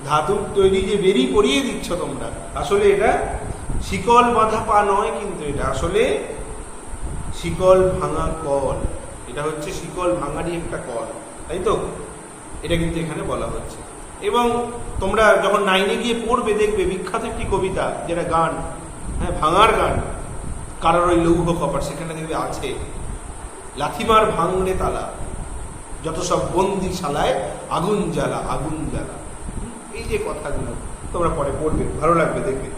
ধাতু তৈরি যে বেরি পরিয়ে দিচ্ছ তোমরা, আসলে এটা শিকল বাঁধা পা নয়, কিন্তু এটা আসলে শিকল ভাঙা কল। এটা হচ্ছে শিকল ভাঙারই একটা কল, তাই তো? এটা কিন্তু এখানে বলা হচ্ছে। এবং তোমরা যখন 9-এ গিয়ে পড়বে, দেখবে বিখ্যাত একটি কবিতা, যেটা গান, হ্যাঁ, ভাঙার গান, কারোর ওই লৌহ কপাট, সেখানে দেখবে আছে, লাথিমার ভাঙড়ে তালা, যত সব বন্দি শালায় আগুন জ্বালা, আগুন জ্বালা। এই যে কথাগুলো তোমরা পরে পড়বে, ভালো লাগবে, দেখবে।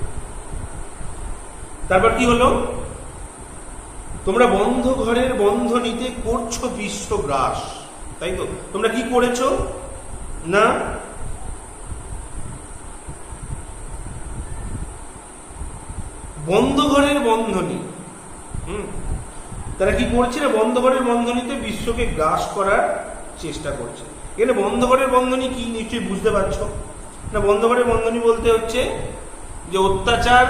তারপর কি হলো, তোমরা বন্ধ ঘরের বন্ধনীতে করছো বিশ্বগ্রাস, তাই তো? তোমরা কি করেছো না, বন্ধ ঘরের বন্ধনী, তারা কি করছে না, বন্ধ ঘরের বন্ধনীতে বিশ্বকে গ্রাস করার চেষ্টা করছে। এখানে বন্ধ ঘরের বন্ধনী কি নিশ্চয়ই বুঝতে পারছো না। বন্ধ ঘরের বন্ধনী বলতে হচ্ছে যে অত্যাচার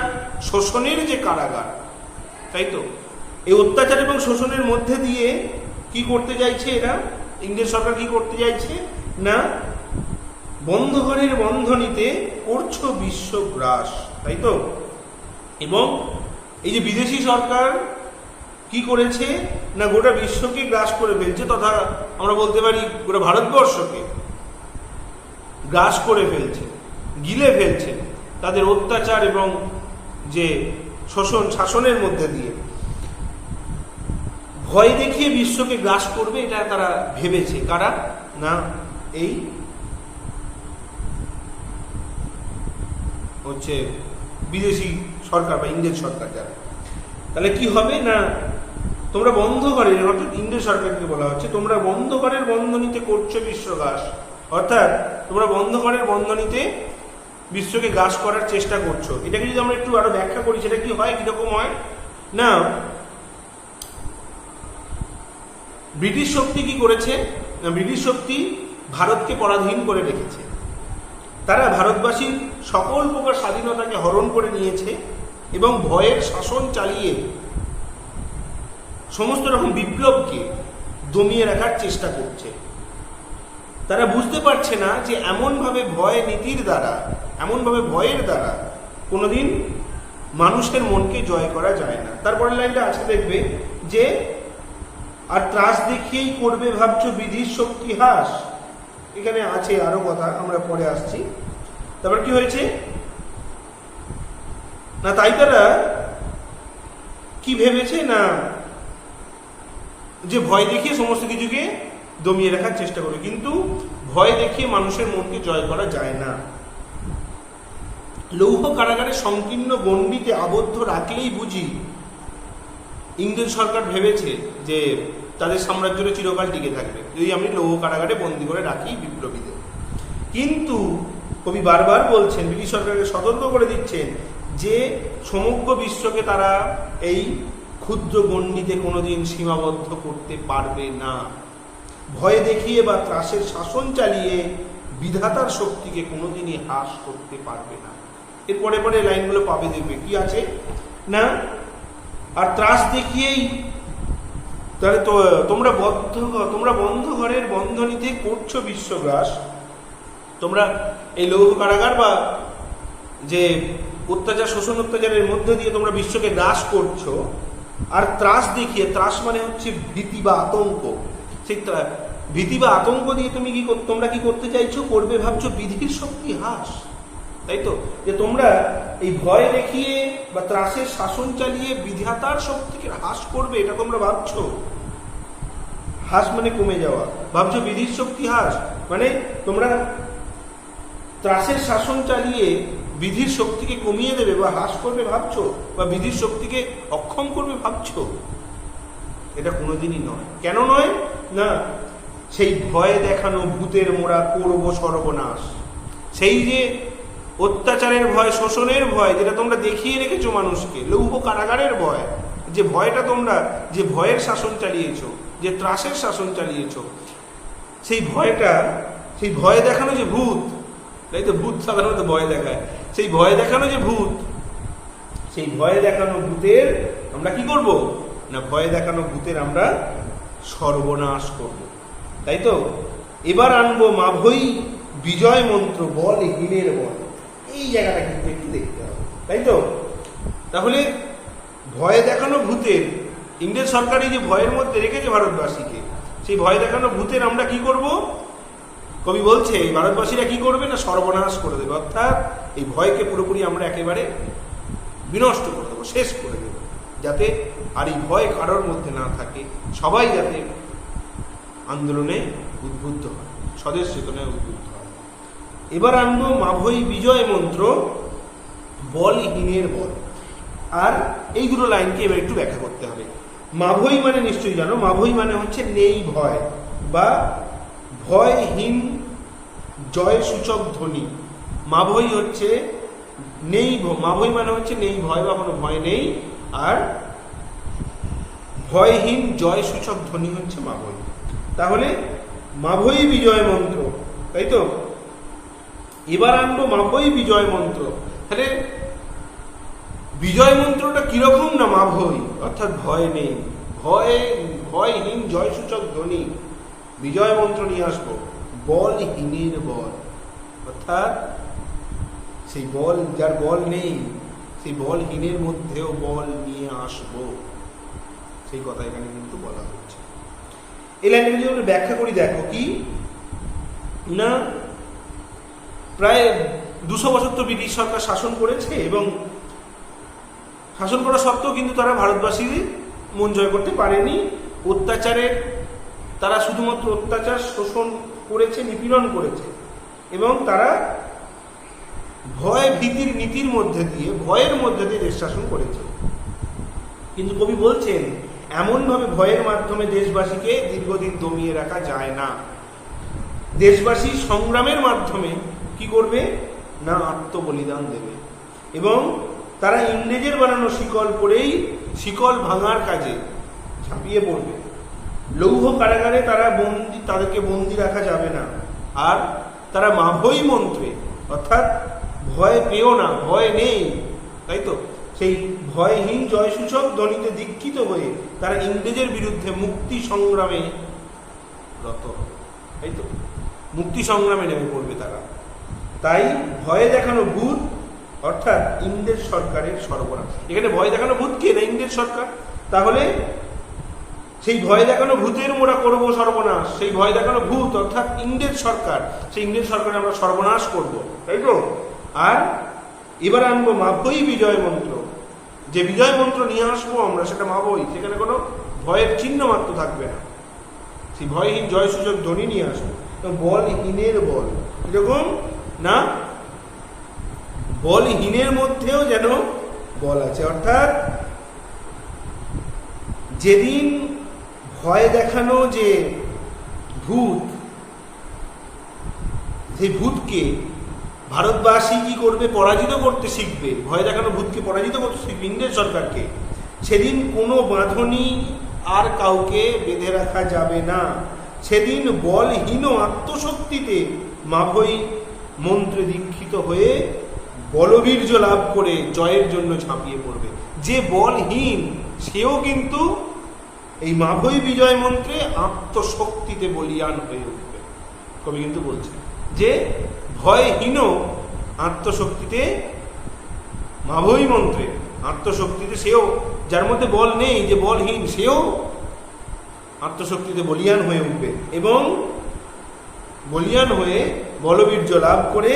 শোষণের যে কারাগার, তাই তো? এই অত্যাচার এবং শোষণের মধ্যে দিয়ে কি করতে চাইছে এরা, ইংরেজ সরকার কি করতে চাইছে না, বন্ধ ঘরের বন্ধনীতে করছো বিশ্বগ্রাস, তাই তো? এবং এই যে বিদেশি সরকার কি করেছে না, গোটা বিশ্বকে গ্রাস করে ফেলছে, তথা আমরা বলতে পারি গোটা ভারতবর্ষকে গ্রাস করে ফেলছে, গিলে ফেলছে তাদের অত্যাচার এবং যে শাসনের মধ্যে দিয়ে। ভয় দেখিয়ে বিশ্বকে গ্রাস করবে, এটা তারা ভেবেছে। কারা না, এই হচ্ছে বিদেশি সরকার বা ইংরেজ সরকার যারা। তাহলে কি হবে না, তোমরা বন্ধ ঘরের, অর্থাৎ ইংরেজ সরকারকে বলা হচ্ছে, তোমরা বন্ধ ঘরের বন্ধনীতে করছো বিশ্বগ্রাস, অর্থাৎ তোমরা বন্ধ ঘরের বন্ধনীতে বিশ্বকে গ্রাস করার চেষ্টা করছো। এটাকে যদি আমরা একটু আরো ব্যাখ্যা করি, সেটা কি হয়, কিরকম হয় না, ব্রিটিশ শক্তি কি করেছে, ব্রিটিশ শক্তি ভারতকে পরাধীন করে রেখেছে। তারা ভারতবাসীর সকল প্রকার স্বাধীনতাকে হরণ করে নিয়েছে এবং ভয়ের শাসন চালিয়ে সমস্ত রকম বিপ্লবকে দমিয়ে রাখার চেষ্টা করছে। তারা বুঝতে পারছে না যে এমনভাবে ভয় নীতির দ্বারা, এমনভাবে ভয়ের দ্বারা কোনোদিন মানুষের মনকে জয় করা যায় না। তারপরের লাইনটা আছে, দেখবে যে আর ত্রাস দেখিয়েই করবে ভাবছো বিধির শক্তি হ্রাস। এখানে আছে আরো কথা, আমরা পরে আসছি। তারপর কি হয়েছে না, তাই তারা কি ভেবেছে না, যে ভয় দেখিয়ে সমস্ত কিছুকে দমিয়ে রাখার চেষ্টা করবে, কিন্তু ভয় দেখিয়ে মানুষের মনকে জয় করা যায় না। লৌহ কারাগারে সংকীর্ণ গণ্ডিতে আবদ্ধ রাখলেই বুঝি ইংরেজ সরকার ভেবেছে যে তাদের সাম্রাজ্যটা চিরকাল টিকে থাকবে যদি আমি লৌহ কারাগারে বন্দি করে রাখি বিপ্লবীদের। কিন্তু কবি বারবার বলছেন, ব্রিটিশ সরকারকে সতর্ক করে দিচ্ছেন যে সমগ্র বিশ্বকে তারা এই ক্ষুদ্র গণ্ডিতে কোনোদিন সীমাবদ্ধ করতে পারবে না। ভয় দেখিয়ে বা ত্রাসের শাসন চালিয়ে বিধাতার শক্তিকে কোনোদিনই হ্রাস করতে পারবে না। এরপরে পরে লাইনগুলো পাবে, দেখবে কি আছে না, আর ত্রাস দেখিয়েই তাহলে তো তোমরা বন্ধ ঘরের বন্ধনীতে করছো বিশ্বগ্রাস। তোমরা এই লৌহ কারাগার বা যে অত্যাচার, শোষণ অত্যাচারের মধ্য দিয়ে তোমরা বিশ্বকে গ্রাস করছো। আর ত্রাস দেখিয়ে, ত্রাস মানে হচ্ছে ভীতি বা আতঙ্ক, সেই ভীতি বা আতঙ্ক দিয়ে তোমরা কি করতে চাইছো, করবে ভাবছো বিধির শক্তি হ্রাস। তাই তো, যে তোমরা এই ভয় দেখিয়ে বা ত্রাসের শাসন চালিয়ে বিধাতার শক্তিকে হ্রাস করবে, এটা তোমরা ভাবছো। হ্রাস মানে কমে যাওয়া, ভাবছো বিধির শক্তি হ্রাস মানে তোমরা ত্রাসের শাসন চালিয়ে বিধির শক্তিকে কমিয়ে দেবে বা হ্রাস করবে ভাবছো, বা বিধির শক্তিকে অক্ষম করবে ভাবছো। এটা কোনোদিনই নয়। কেন নয় না, সেই ভয় দেখানো ভূতের মোরা করব সর্বনাশ, সেই যে অত্যাচারের ভয়, শোষণের ভয়, যেটা তোমরা দেখিয়ে রেখেছো মানুষকে, লৌহ কারাগারের ভয়, যে ভয়টা তোমরা, যে ভয়ের শাসন চালিয়েছো, যে ত্রাসের শাসন চালিয়েছো, সেই ভয়টা, সেই ভয় দেখানো যে ভূত, তাই তো, ভূত সাধারণত ভয় দেখায়, সেই ভয় দেখানো যে ভূত, সেই ভয় দেখানো ভূতের আমরা কি করব না, ভয় দেখানো ভূতের আমরা সর্বনাশ করব। তাই তো, এবার আনবো মাভৈ বিজয় মন্ত্র, বল হীনের বল। এই জায়গাটা কিন্তু একটু দেখতে হবে। তাই তো, তাহলে ভয় দেখানো ভূতের, ইংরেজ সরকার এই যে ভয়ের মধ্যে রেখেছে ভারতবাসীকে, সেই ভয় দেখানো ভূতের আমরা কি করব, কবি বলছে এই ভারতবাসীরা কি করবে না, সর্বনাশ করে দেবে। অর্থাৎ এই ভয়কে পুরোপুরি আমরা একেবারে বিনষ্ট করে দেবো, শেষ করে দেব, যাতে আর এই ভয় কারোর মধ্যে না থাকে, সবাই যাতে আন্দোলনে উদ্বুদ্ধ হয়, স্বদেশ চেতনায় উদ্বুদ্ধ হয়। এবার আনবো মাভৈ বিজয় মন্ত্র, বল হীনের বল। আর এই দুটো লাইনকে এবার একটু ব্যাখ্যা করতে হবে। মাভৈ মানে নিশ্চয়ই জানো, মাভৈ মানে হচ্ছে নেই ভয় বা ভয়হীন জয় সূচক ধ্বনি। মাভৈ হচ্ছে নেই, মাভৈ মানে হচ্ছে নেই ভয় বা কোনো ভয় নেই, আর ভয়হীন জয় সূচক ধ্বনি হচ্ছে মাভৈ। তাহলে মাভৈ বিজয় মন্ত্র, তাই তো, এবার আনবো মাভৈ বিজয় মন্ত্র। তাহলে বিজয় মন্ত্রটা কিরকম না, মাভৈ অর্থাৎ ভয় নেই, ভয়হীন জয় সূচক ধ্বনি, বিজয় মন্ত্র নিয়ে আসবো। বল হীনের বল, অর্থাৎ সেই বল, যার বল নেই, সেই বল হীনের মধ্যেও বল নিয়ে আসবো, সেই কথা এখানে কিন্তু বলা হচ্ছে। এই লাইনটা যদি আমরা ব্যাখ্যা করি, দেখো কি না, প্রায় 200 বছর তো ব্রিটিশ সরকার শাসন করেছে, এবং শাসন করা সত্ত্বেও কিন্তু তারা ভারতবাসীর মন জয় করতে পারেনি। অত্যাচারের, তারা শুধুমাত্র অত্যাচার, শোষণ করেছে, নিপীড়ন করেছে, এবং তারা ভয় ভীতির নীতির মধ্যে দিয়ে, ভয়ের মধ্যে দিয়ে দেশ শাসন করেছে। কিন্তু কবি বলছেন এমনভাবে ভয়ের মাধ্যমে দেশবাসীকে দীর্ঘদিন দমিয়ে রাখা যায় না। দেশবাসী সংগ্রামের মাধ্যমে কি করবে না, আত্মবলিদান দেবে, এবং তারা ইংরেজের বানানো শিকল পরেই শিকল ভাঙার কাজে ঝাঁপিয়ে পড়বে। লৌহ কারাগারে তারা বন্দি, তাদেরকে বন্দি রাখা যাবে না। আর তারা মাভৈ মন্ত্রে, অর্থাৎ ভয় পেও না, ভয় নেই, তাই তো, সেই ভয়হীন জয়সূচক ধ্বনিতে দীক্ষিত হয়ে তারা ইংরেজের বিরুদ্ধে মুক্তি সংগ্রামে রত, তাই তো, মুক্তি সংগ্রামে নেমে পড়বে তারা। তাই ভয়ে দেখানো ভূত অর্থাৎ ইংরেজ সরকারের সর্বনাশ। এখানে ভয় দেখানো ভূত কে? না ইংরেজ সরকার। তাহলে সেই ভয় দেখানো ভূতের মোরা করব সর্বনাশ, সেই ভয় দেখানো ভূত অর্থাৎ ইংরেজ সরকার, সেই ইংরেজ সরকারে আমরা সর্বনাশ করব, তাই তো। আর এবার আনবো মাভৈ বিজয় মন্ত্র, যে বিজয় মন্ত্র নিয়ে আসবো আমরা সেটা মাভৈ, সেখানে কোনো ভয়ের চিহ্ন মাত্র থাকবে না, সেই ভয়হীন জয়সূচক ধ্বনি নিয়ে আসবো। বলহীনের বল, এরকম না, বলহীনের মধ্যেও যেন বল আছে। অর্থাৎ যেদিন ভয় দেখানো যে ভূত, সেই ভূতকে ভারতবাসী কি করবে? পরাজিত করতে শিখবে। ভয় দেখানো ভূতকে পরাজিত করতে শিখবে ইংরেজ সরকারকে। সেদিন কোনো বাঁধনি আর কাউকে বেঁধে রাখা যাবে না। সেদিন বলহীন আত্মশক্তিতে মাভৈ মন্ত্রে দীক্ষিত হয়ে বলবীর্য লাভ করে জয়ের জন্য ঝাঁপিয়ে পড়বে। যে বলহীন সেও কিন্তু এই মাভৈ বিজয় মন্ত্রে আত্মশক্তিতে বলীয়ান হয়ে উঠবে। কবি কিন্তু বলছে যে ভয়হীন আত্মশক্তিতে, মাভৈ মন্ত্রে আত্মশক্তিতে সেও, যার মধ্যে বল নেই, যে বলহীন সেও আত্মশক্তিতে বলীয়ান হয়ে উঠবে এবং বলীয়ান হয়ে বলবীর্য লাভ করে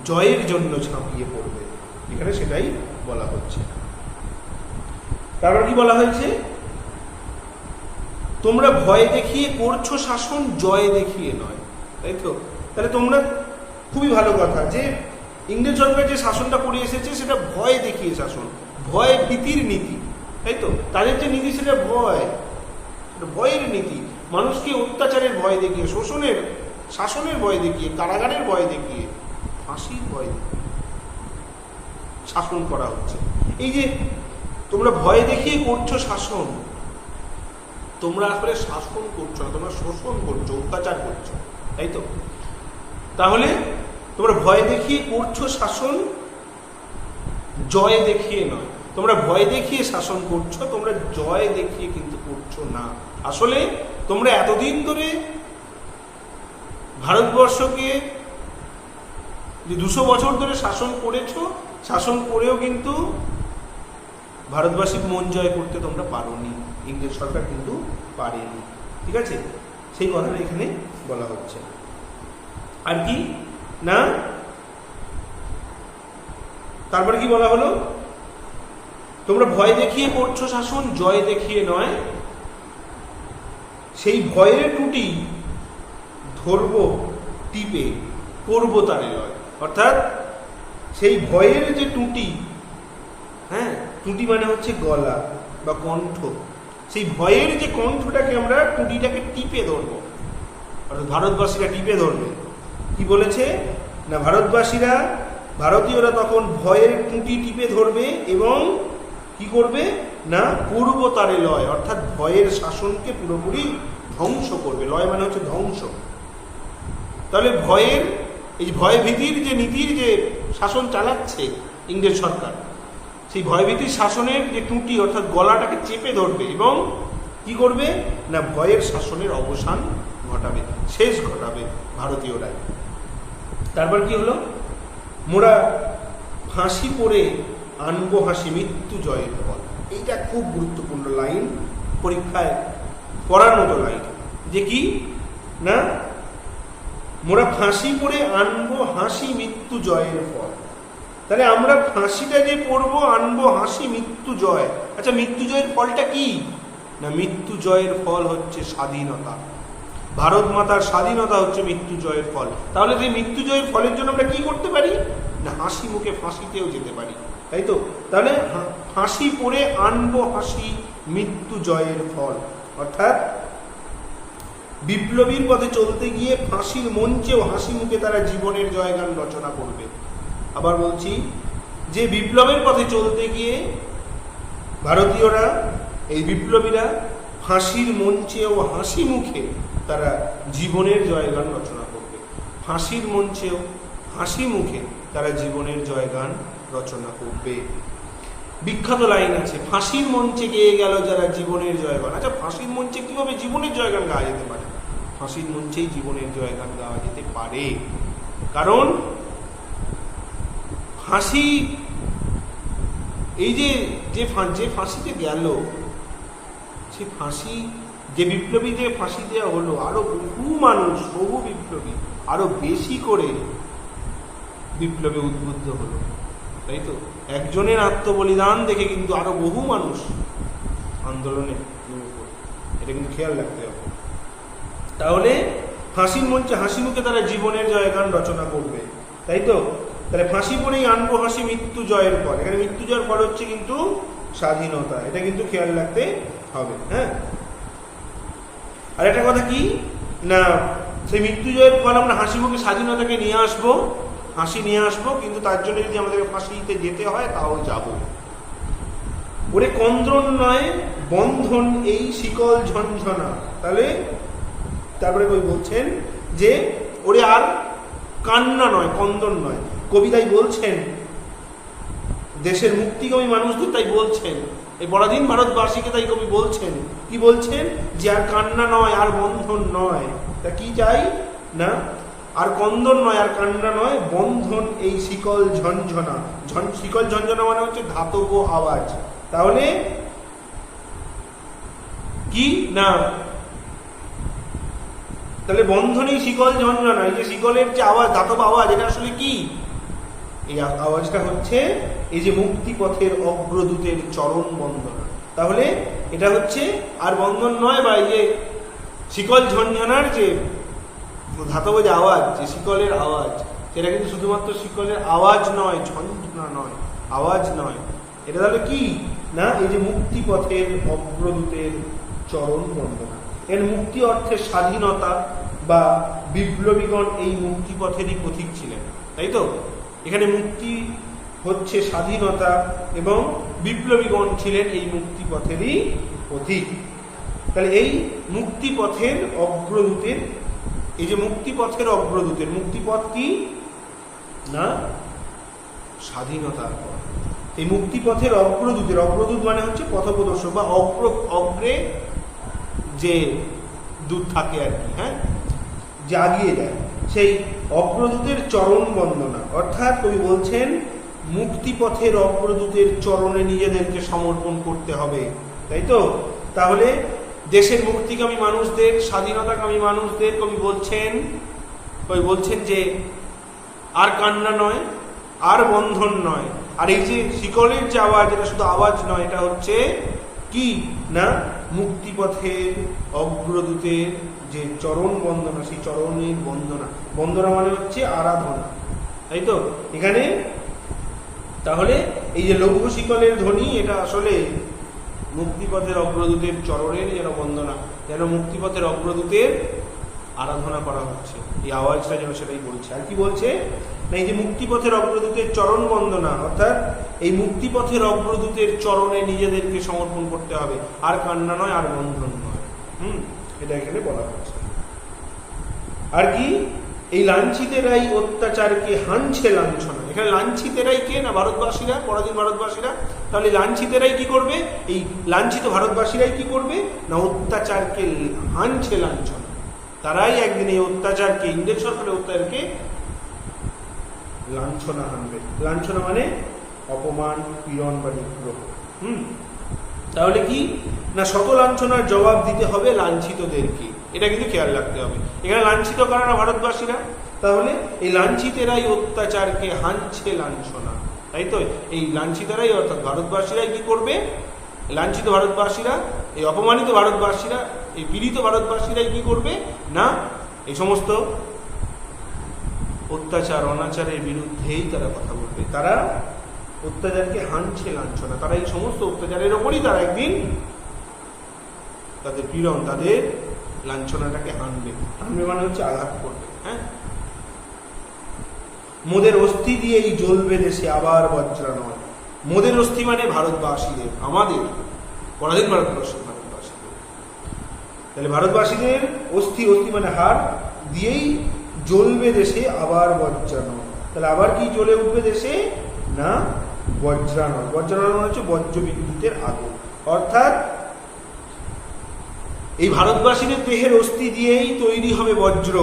জয়ের জন্য ঝাঁপিয়ে পড়বে। এখানে সেটাই বলা হচ্ছে। তারপর কি বলা হয়েছে? তোমরা ভয় দেখিয়ে করছো শাসন, জয় দেখিয়ে নয়, তাই তো। তাহলে তোমরা, খুবই ভালো কথা, যে ইংরেজ সরকার যে শাসনটা করে এসেছে সেটা ভয় দেখিয়ে শাসন, ভয় ভীতির নীতি, তাই তো। তাদের যে নীতি সেটা ভয়, ভয়ের নীতি, মানুষকে অত্যাচারের ভয় দেখিয়ে, শোষণের, শাসনের ভয় দেখিয়ে, কারাগারের ভয় দেখিয়ে, ফাঁসির ভয় দেখিয়ে শাসন করা হচ্ছে। এই যে তোমরা ভয় দেখিয়ে করছো শাসন, তোমরা আসলে শাসন করছো না, তোমরা শোষণ করছো, অত্যাচার করছো, তাই তো। তাহলে তোমরা ভয় দেখিয়ে করছো শাসন, জয় দেখিয়ে নয়। তোমরা ভয় দেখিয়ে শাসন করছো, তোমরা জয় দেখিয়ে কিন্তু করছো না। আসলে তোমরা এতদিন ধরে ভারতবর্ষকে যে 200 বছর ধরে শাসন করেছো, শাসন করেও কিন্তু ভারতবাসীর মন জয় করতে তোমরা পারোনি, ইংরেজ সরকার কিন্তু পারেনি, ঠিক আছে। সেই কথাটা এখানে বলা হচ্ছে। আর কি না, তারপরে কি বলা হলো? তোমরা ভয় দেখিয়ে করছো শাসন, জয় দেখিয়ে নয়। সেই ভয়ের টুটি ধরবো টিপে, করবো তারে লয়। অর্থাৎ সেই ভয়ের যে টুটি, হ্যাঁ, টুটি মানে হচ্ছে গলা বা কণ্ঠ, সেই ভয়ের যে কণ্ঠটাকে আমরা, টুটিটাকে টিপে ধরবো, অর্থাৎ ভারতবাসীরা টিপে ধরবে। কি বলেছে না, ভারতীয়রা তখন ভয়ের টুটি টিপে ধরবে এবং কি করবে না, পূর্ব তারে লয়, অর্থাৎ ভয়ের শাসনকে পুরোপুরি ধ্বংস করবে। লয় মানে হচ্ছে ধ্বংস। তাহলে ভয়ের, এই ভয় ভীতির যে নীতির যে শাসন চালাচ্ছে ইংরেজ সরকার, সেই ভয়ভীতির শাসনের যে টুটি অর্থাৎ গলাটাকে চেপে ধরবে এবং কি করবে না, ভয়ের শাসনের অবসান ঘটাবে, শেষ ঘটাবে ভারতীয়রাই। তারপর কি হলো? মোরা ফাঁসি পড়ে আনবো হাসি, মৃত্যু জয়ের ফল। এইটা খুব গুরুত্বপূর্ণ লাইন, পরীক্ষায় পড়ার মতো লাইন, যে কি না, মোরা ফাঁসি পড়ে আনবো হাসি, মৃত্যু জয়ের ফল। তাহলে আমরা ফাঁসিটা যে পড়বো, আনবো হাসি, মৃত্যু জয়। আচ্ছা, মৃত্যু জয়ের ফলটা কি না, মৃত্যু জয়ের ফল হচ্ছে স্বাধীনতা। ভারত মাতার স্বাধীনতা হচ্ছে মৃত্যু জয়ের ফল। তাহলে সেই মৃত্যু জয়ের ফলের জন্য আমরা কি করতে পারি না, হাসি মুখে ফাঁসিতেও যেতে পারি, তাই তো। তাহলে ফাঁসি পড়ে আনবো হাসি, মৃত্যু জয়ের ফল, অর্থাৎ বিপ্লবীর পথে চলতে গিয়ে ফাঁসির মঞ্চেও হাসি মুখে তারা জীবনের জয়গান রচনা করবে। আবার বলছি, যে বিপ্লবের পথে চলতে গিয়ে ভারতীয়রা, এই বিপ্লবীরা ফাঁসির মঞ্চেও হাসি মুখে তারা জীবনের জয়গান রচনা করবে। ফাঁসির মঞ্চেও হাসি মুখে তারা জীবনের জয়গান রচনা করবে। বিখ্যাত লাইন আছে, ফাঁসির মঞ্চে গেয়ে গেল যারা জীবনের জয়গান। আচ্ছা, ফাঁসির মঞ্চে কিভাবে জীবনের জয়গান গাওয়া যেতে পারে? ফাঁসির মঞ্চেই জীবনের জয়গান গাওয়া যেতে পারে, কারণ ফাঁসি, এই যে ফাঁসিতে গেল, সে ফাঁসি, যে বিপ্লবীদের ফাঁসি দেওয়া হলো, আরো বহু মানুষ, বহু বিপ্লবী আরো বেশি করে বিপ্লবে উদ্বুদ্ধ হলো, তাই তো? একজনের আত্মবলিদান দেখে কিন্তু আরো বহু মানুষ আন্দোলনে নেমে পড়ে, এটা কিন্তু খেয়াল রাখতে হবে। তাহলে ফাঁসির মঞ্চে হাসি মুখে তারা জীবনের জয়গান রচনা করবে, তাই তো? তাহলে ফাঁসি পরেই আনবো হাসি মৃত্যু জয়ের পর, এখানে মৃত্যু জয়ের পর হচ্ছে কিন্তু স্বাধীনতা, এটা কিন্তু খেয়াল রাখতে হবে। হ্যাঁ, আর একটা কথা কি না, সেই মৃত্যু জয়ের পর আমরা হাসি মুখে স্বাধীনতাকে নিয়ে আসবো, হাসি নিয়ে আসবো, কিন্তু তার জন্য যদি আমাদের ফাঁসিতে যেতে হয় তাও যাব। ওরে কন্দ্রন নয় বন্ধন এই শিকল ঝঞ্ঝনা, তাহলে তারপরে কবি বলছেন যে ওরে আর কান্না নয়, কন্দন নয়। কবিতাই বলছেন, দেশের মুক্তিকামী মানুষদের তাই বলছেন, এই পরাধীন ভারতবাসীকে তাই কবি বলছেন, কি বলছেন? যে আর কান্না নয়, আর বন্ধন নয়। তা কি চাই না, আর কন্দন নয়, আর কান্না নয়, বন্ধন এই শিকল ঝঞ্ঝনা। শিকল ঝঞ্ঝনা মানে হচ্ছে ধাতব আওয়াজ। তাহলে কি না, তাহলে বন্ধন এই শিকল ঝঞ্ঝনা, এই যে শিকলের যে আওয়াজ, ধাতব আওয়াজ, এটা আসলে কি? এই আওয়াজটা হচ্ছে এই যে মুক্তিপথের অগ্রদূতের চরণ বন্দনা। তাহলে এটা হচ্ছে আর বন্ধন নয়, বা এই যে শিকল ঝঞ্ঝনার যে ধাতব যে আওয়াজ, যে শিকলের আওয়াজ, সেটা কিন্তু শুধুমাত্র শিকলের আওয়াজ নয়, ঝঞ্ঝনা নয়, আওয়াজ নয়। এটা তাহলে কি না, এই যে মুক্তিপথের অগ্রদূতের চরণ বন্দনা। এর মুক্তি অর্থে স্বাধীনতা বা বিপ্লবীগণ এই মুক্তিপথেরই পথিক ছিলেন, তাই তো? এখানে মুক্তি হচ্ছে স্বাধীনতা এবং বিপ্লবীগণ ছিলেন এই মুক্তিপথেরই পথিক। তাহলে এই মুক্তিপথের অগ্রদূতের, এই যে মুক্তিপথের অগ্রদূতের, মুক্তিপথ কি না, স্বাধীনতার পথ। এই মুক্তিপথের অগ্রদূতের, অগ্রদূত মানে হচ্ছে পথপ্রদর্শক বা অগ্রে যে দূত থাকে আর কি, হ্যাঁ, যে আগিয়ে যায়, সেই অগ্রদূতের চরণ বন্দনা। অর্থাৎ কবি বলছেন মুক্তিপথের অগ্রদূতের চরণে নিজেদেরকে সমর্পণ করতে হবে, তাই তো? তাহলে দেশের মুক্তিকামী মানুষদের, স্বাধীনতাকামী মানুষদের কবি বলছেন যে আর কান্না নয়, আর বন্ধন নয়, আর এই যে শিকলের যে আওয়াজ, এটা শুধু আওয়াজ নয়, এটা হচ্ছে কি না, মুক্তিপথের অগ্রদূতের যে চরণ বন্দনা, সেই চরণের বন্দনা। বন্দনা মানে হচ্ছে আরাধনা, তাই তো? এখানে তাহলে এই যে লৌহ শিকলের ধ্বনি, এটা আসলে মুক্তিপথের অগ্রদূতের চরণের যেন বন্দনা, যেন মুক্তিপথের অগ্রদূতের আরাধনা করা হচ্ছে, এই আওয়াজটা যেন সেটাই বলছে। আর কি বলছে না, এই যে মুক্তিপথের অগ্রদূতের চরণ বন্দনা, অর্থাৎ এই মুক্তিপথের অগ্রদূতের চরণে নিজেদেরকে সমর্পণ করতে হবে, আর কান্না নয়, আর বন্ধন নয়। এটা এখানে বলা হচ্ছে। আর কি, এই লাঞ্ছিতেরাই অত্যাচারকে হানছে লাঞ্ছনা। এখানে লাঞ্ছিতেরাই কে না, ভারতবাসীরা, পরাধীন ভারতবাসীরা। তাহলে লাঞ্ছিতেরাই কি করবে? এই লাঞ্ছিত ভারতবাসীরাই কি করবে না, অত্যাচারকে হানছে লাঞ্ছনা। তারাই একদিন এই অত্যাচারকে, ইংরেজ সরকারের অত্যাচারকে লাঞ্ছনা হানবে। লাঞ্ছনা মানে অপমান, পীড়ন বা নিগ্রহ। তাহলে কি না, শত লাঞ্ছনার জবাব দিতে হবে লাঞ্ছিতদেরকে, এটা কিন্তু খেয়াল রাখতে হবে। এখানে লাঞ্ছিত কারা না, ভারতবাসীরা। তাহলে এই লাঞ্ছিতেরাই অত্যাচারকে হানছে লাঞ্ছনা, তাই তো? এই লাঞ্ছিতরাই অর্থাৎ ভারতবাসীরাই কি করবে, লাঞ্ছিত ভারতবাসীরা, এই অপমানিত ভারতবাসীরা, এই পীড়িত ভারতবাসীরাই কি করবে না, এই সমস্ত অত্যাচার অনাচারের বিরুদ্ধেই তারা কথা বলবে। তারা অত্যাচারকে হানছে লাঞ্ছনা, তারা এই সমস্ত অত্যাচারের ওপরই তারা একদিন তাদের পীড়ন, তাদের লাঞ্ছনাটাকে হানবে। হানবে মানে হচ্ছে আঘাত করবে। হ্যাঁ, মোদের অস্থি দিয়েই জ্বলবে দেশে আবার বজ্রা নয়। মোদের অস্থি মানে ভারতবাসীদের, আমাদের পরাধীন ভারতবর্ষের ভারতবাসীদের। তাহলে ভারতবাসীদের অস্থি, অস্থি মানে হার, দিয়েই জ্বলবে দেশে আবার বজ্রা নয়। তাহলে আবার কি জ্বলে উঠবে দেশে না, বজ্রানল। বজ্রানল মানে হচ্ছে বজ্র বিদ্যুতের আগুন। অর্থাৎ এই ভারতবাসীদের দেহের অস্থি দিয়েই তৈরি হবে বজ্র,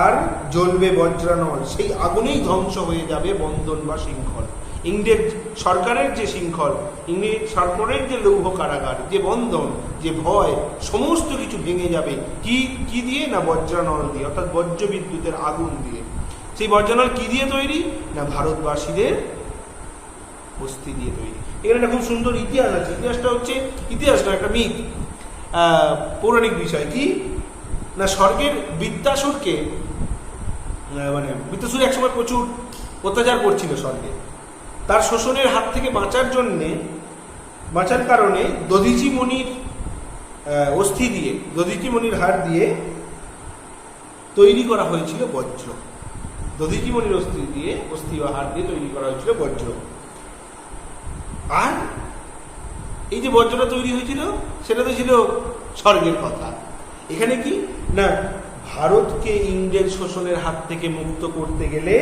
আর জ্বলবে বজ্রানল। সেই আগুনেই ধ্বংস হয়ে যাবে বন্ধন বা শৃঙ্খল। ইংরেজ সরকারের যে শৃঙ্খল, ইংরেজ সরকারের যে লৌহ কারাগার, যে বন্ধন, যে ভয়, সমস্ত কিছু ভেঙে যাবে কি কি দিয়ে? না বজ্রানল দিয়ে, অর্থাৎ বজ্র বিদ্যুতের আগুন দিয়ে। সেই বজ্রানল কি দিয়ে তৈরি? না ভারতবাসীদের অস্থি দিয়ে তৈরি। এখানে একটা খুব সুন্দর ইতিহাস আছে। ইতিহাসটা হচ্ছে, ইতিহাসটা একটা মিথ, পৌরাণিক বিষয়। কি না, স্বর্গের বৃত্তাসুরকে, মানে বৃত্তাসুর একসময় প্রচুর অত্যাচার করছিল স্বর্গে। তার শোষণের হাত থেকে বাঁচার কারণে দধিচি মণির অস্থি দিয়ে, দধিচি মণির হাড় দিয়ে তৈরি করা হয়েছিল বজ্র। দধিচি মণির অস্থি বা হাড় দিয়ে তৈরি করা হয়েছিল বজ্র। আর এই যে বজ্রটা তৈরি হয়েছিল সেটা তো ছিল স্বর্গের কথা। এখানে কি না, ভারতকে ইংরেজ শোষণের হাত থেকে মুক্ত করতে গেলে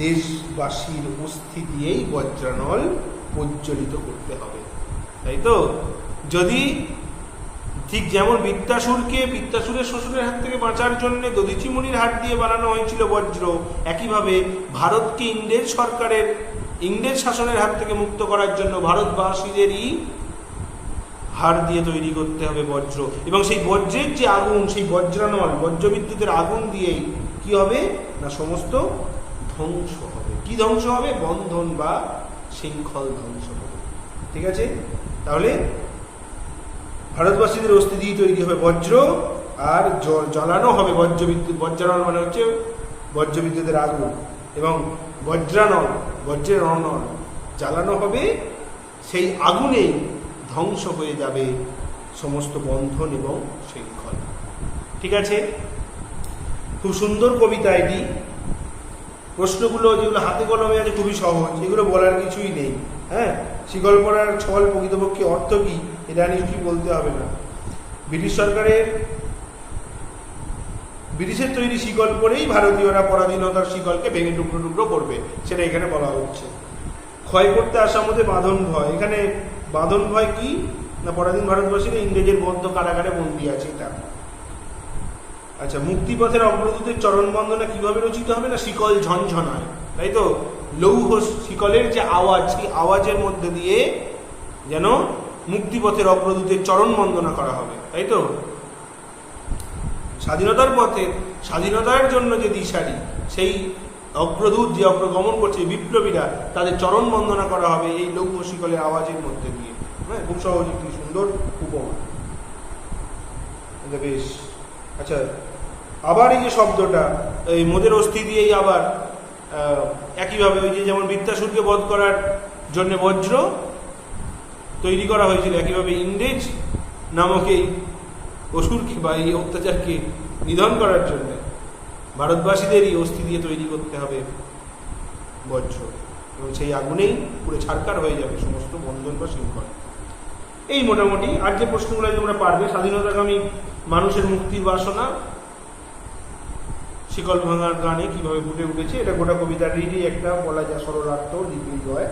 দেশবাসীর অস্থি দিয়েই বজ্রানল প্রজ্বলিত করতে হবে, তাই তো? যদি ঠিক যেমন বৃত্তাসুরের শোষণের হাত থেকে বাঁচার জন্য দধিচি মণির হাত দিয়ে বানানো হয়েছিল বজ্র, একইভাবে ভারতকে ইংরেজ শাসনের হাত থেকে মুক্ত করার জন্য ভারতবাসীদেরই হাড় দিয়ে তৈরি করতে হবে বজ্র। এবং সেই বজ্রের যে আগুন, সেই বজ্রানল, বজ্রবিদ্যুতের আগুন দিয়েই কি হবে না, সমস্ত ধ্বংস হবে। কি ধ্বংস হবে? বন্ধন বা শৃঙ্খল ধ্বংস হবে। ঠিক আছে? তাহলে ভারতবাসীদের অস্থি দিয়ে তৈরি হবে বজ্র, আর জ্বালানো হবে বজ্রবিদ্যুৎ। বজ্রানল মানে হচ্ছে বজ্রবিদ্যুতের আগুন, এবং বজ্রের অনল জ্বালানো হবে। সেই আগুনেই ধ্বংস হয়ে যাবে সমস্ত বন্ধন এবং শৃঙ্খল। ঠিক আছে? খুব সুন্দর কবিতা এটি। প্রশ্নগুলো যেগুলো হাতে কলমে আছে খুবই সহজ, এগুলো বলার কিছুই নেই। হ্যাঁ, শিকল পরার ছল প্রকৃতপক্ষে অর্থ কি এটা নিশ্চয়ই বলতে হবে না। ব্রিটিশের তৈরি শিকল পরেই ভারতীয়রা পরাধীনতার শিকলকে ভেঙে টুকরো টুকরো করবে, সেটা এখানে বলা হচ্ছে। ক্ষয় করতে আসার মধ্যে বাঁধন ভয়। এখানে বাঁধন ভয় কি না, পরাধীন ভারতবাসীরা ইংরেজের বদ্ধ কারাগারে বন্দী আছে, এটা। আচ্ছা, মুক্তিপথের অগ্রদূতের চরণ বন্দনা কিভাবে রচিত হবে না, শিকল ঝনঝনায়, তাই তো? লৌহ শিকলের যে আওয়াজ, সেই আওয়াজের মধ্যে দিয়ে যেন মুক্তিপথের অগ্রদূতের চরণ বন্দনা করা হবে, তাই তো? স্বাধীনতার পথে, স্বাধীনতার জন্য যে দিশারি, সেই অগ্রদূত যে অগ্রগমন করছে, বিপ্লবীরা, তাদের চরণ বন্দনা করা হবে এই লৌহ শিকলের আওয়াজের মধ্যে দিয়ে। হ্যাঁ, খুব সহজ একটি সুন্দর উপমা। বেশ। আচ্ছা, আবার এই যে শব্দটা, এই মোদের অস্থি দিয়েই আবার একইভাবে ওই যে যেমন বৃত্তাসুরকে বধ করার জন্য বজ্র তৈরি করা হয়েছিল, একইভাবে ইংরেজ নামক এই অসুরকে বা এই অত্যাচারকে নিধন করার জন্য ভারতবাসীদেরই অস্থি দিয়ে তৈরি করতে হবে বজ্র, এবং সেই আগুনেই পুরো ছারকার হয়ে যাবে সমস্ত বন্ধন বা শৃঙ্খল। এই মোটামুটি। আর যে প্রশ্নগুলো তোমরা পারবে, স্বাধীনতাকামী মানুষের মুক্তির বাসনা শিকল ভাঙার গানে কিভাবে ফুটে উঠেছে, এটা গোটা কবিতাটিরই একটা বলা যায় সরলার্থ, লিপি জয়।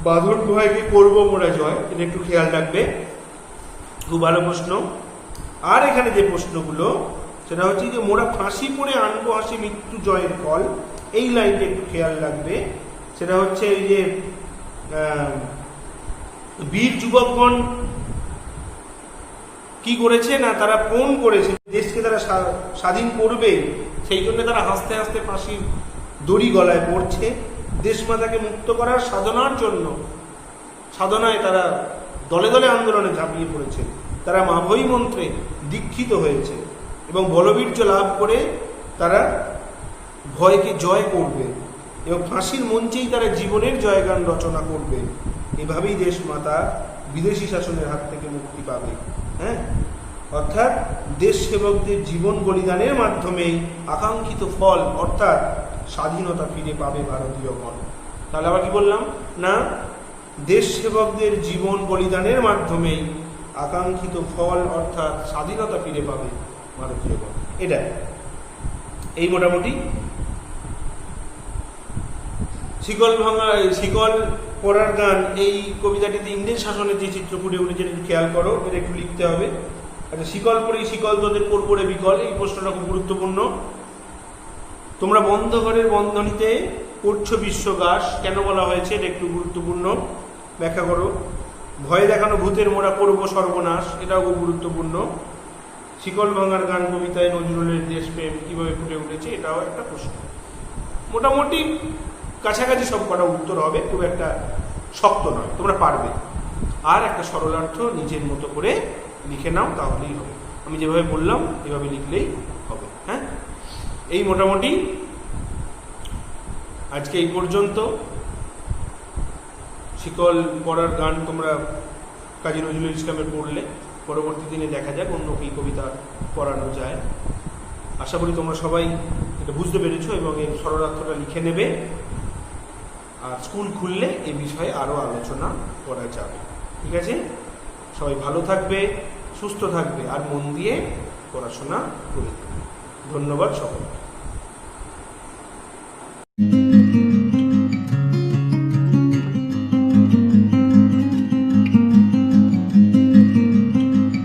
বাঁধন ভয়কে করবো মোরা জয়, এটা একটু খেয়াল রাখবে, খুব ভালো প্রশ্ন। আর এখানে যে প্রশ্নগুলো, সেটা হচ্ছে যে মোরা ফাঁসি পড়ে আনবো হাসি মৃত্যু জয়ের ফল, এই লাইনটা একটু খেয়াল রাখবে। সেটা হচ্ছে এই যে বীর যুবকগণ কি করেছে না, তারা পণ করেছে, দেশকে তারা স্বাধীন করবে, সেই জন্য তারা হাসতে হাসতে ফাঁসির দড়ি গলায় পড়ছে। দেশমাতাকে মুক্ত করার সাধনায় তারা দলে দলে আন্দোলনে ঝাঁপিয়ে পড়েছে। তারা মাভৈ মন্ত্রে দীক্ষিত হয়েছে এবং বলবীর্য লাভ করে তারা ভয়কে জয় করবে এবং ফাঁসির মঞ্চেই তারা জীবনের জয়গান রচনা করবে। এভাবেই দেশমাতা বিদেশি শাসনের হাত থেকে মুক্তি পাবে। হ্যাঁ, অর্থাৎ দেশ সেবকদের জীবন বলিদানের মাধ্যমেই আকাঙ্ক্ষিত ফল অর্থাৎ স্বাধীনতা ফিরে পাবে ভারতীয়গণ। তাহলে আবার কি বললাম না, দেশ সেবকদের জীবন বলিদানের মাধ্যমেই আকাঙ্ক্ষিত ফল অর্থাৎ স্বাধীনতা ফিরে পাবে ভারতীয়গণ। এটা এই মোটামুটি শিকল ভাঙা, শিকল পরার গান, এই কবিতাটিতে ইংরেজ শাসনের যে চিত্র ফুটে উঠেছে একটু খেয়াল করো, এটা একটু লিখতে হবে। আচ্ছা, শিকল পরেই শিকল তোদের পড়ে বিকল, এই প্রশ্নটা খুব গুরুত্বপূর্ণ। তোমরা বন্ধ ঘরের বন্ধনীতে করছো বিশ্বগাস, কেন বলা হয়েছে এটা একটু গুরুত্বপূর্ণ, ব্যাখ্যা করো। ভয়ে দেখানো ভূতের মোরা করবো সর্বনাশ, এটাও খুব গুরুত্বপূর্ণ। শিকল ভাঙার গান কবিতায় নজরুলের দেশপ্রেম কিভাবে ফুটে উঠেছে, এটাও একটা প্রশ্ন। মোটামুটি কাছাকাছি সব কটা উত্তর হবে, খুব একটা শক্ত নয়, তোমরা পারবে। আর একটা সরলার্থ নিজের মতো করে লিখে নাও, তাহলেই হবে। আমি যেভাবে বললাম এভাবে লিখলেই হবে। হ্যাঁ, এই মোটামুটি আজকে এই পর্যন্ত। শিকল পড়ার গান তোমরা কাজী নজরুল ইসলামের পড়লে, পরবর্তী দিনে দেখা যাক অন্য কি কবিতা পড়ানো যায়। আশা করি তোমরা সবাই এটা বুঝতে পেরেছো এবং এর সরলার্থটা লিখে নেবে। আর স্কুল খুললে এই বিষয়ে আরও আলোচনা করা যাবে। ঠিক আছে, সবাই ভালো থাকবে, সুস্থ থাকবে, আর মন দিয়ে পড়াশোনা করে। ধন্যবাদ সকলকে।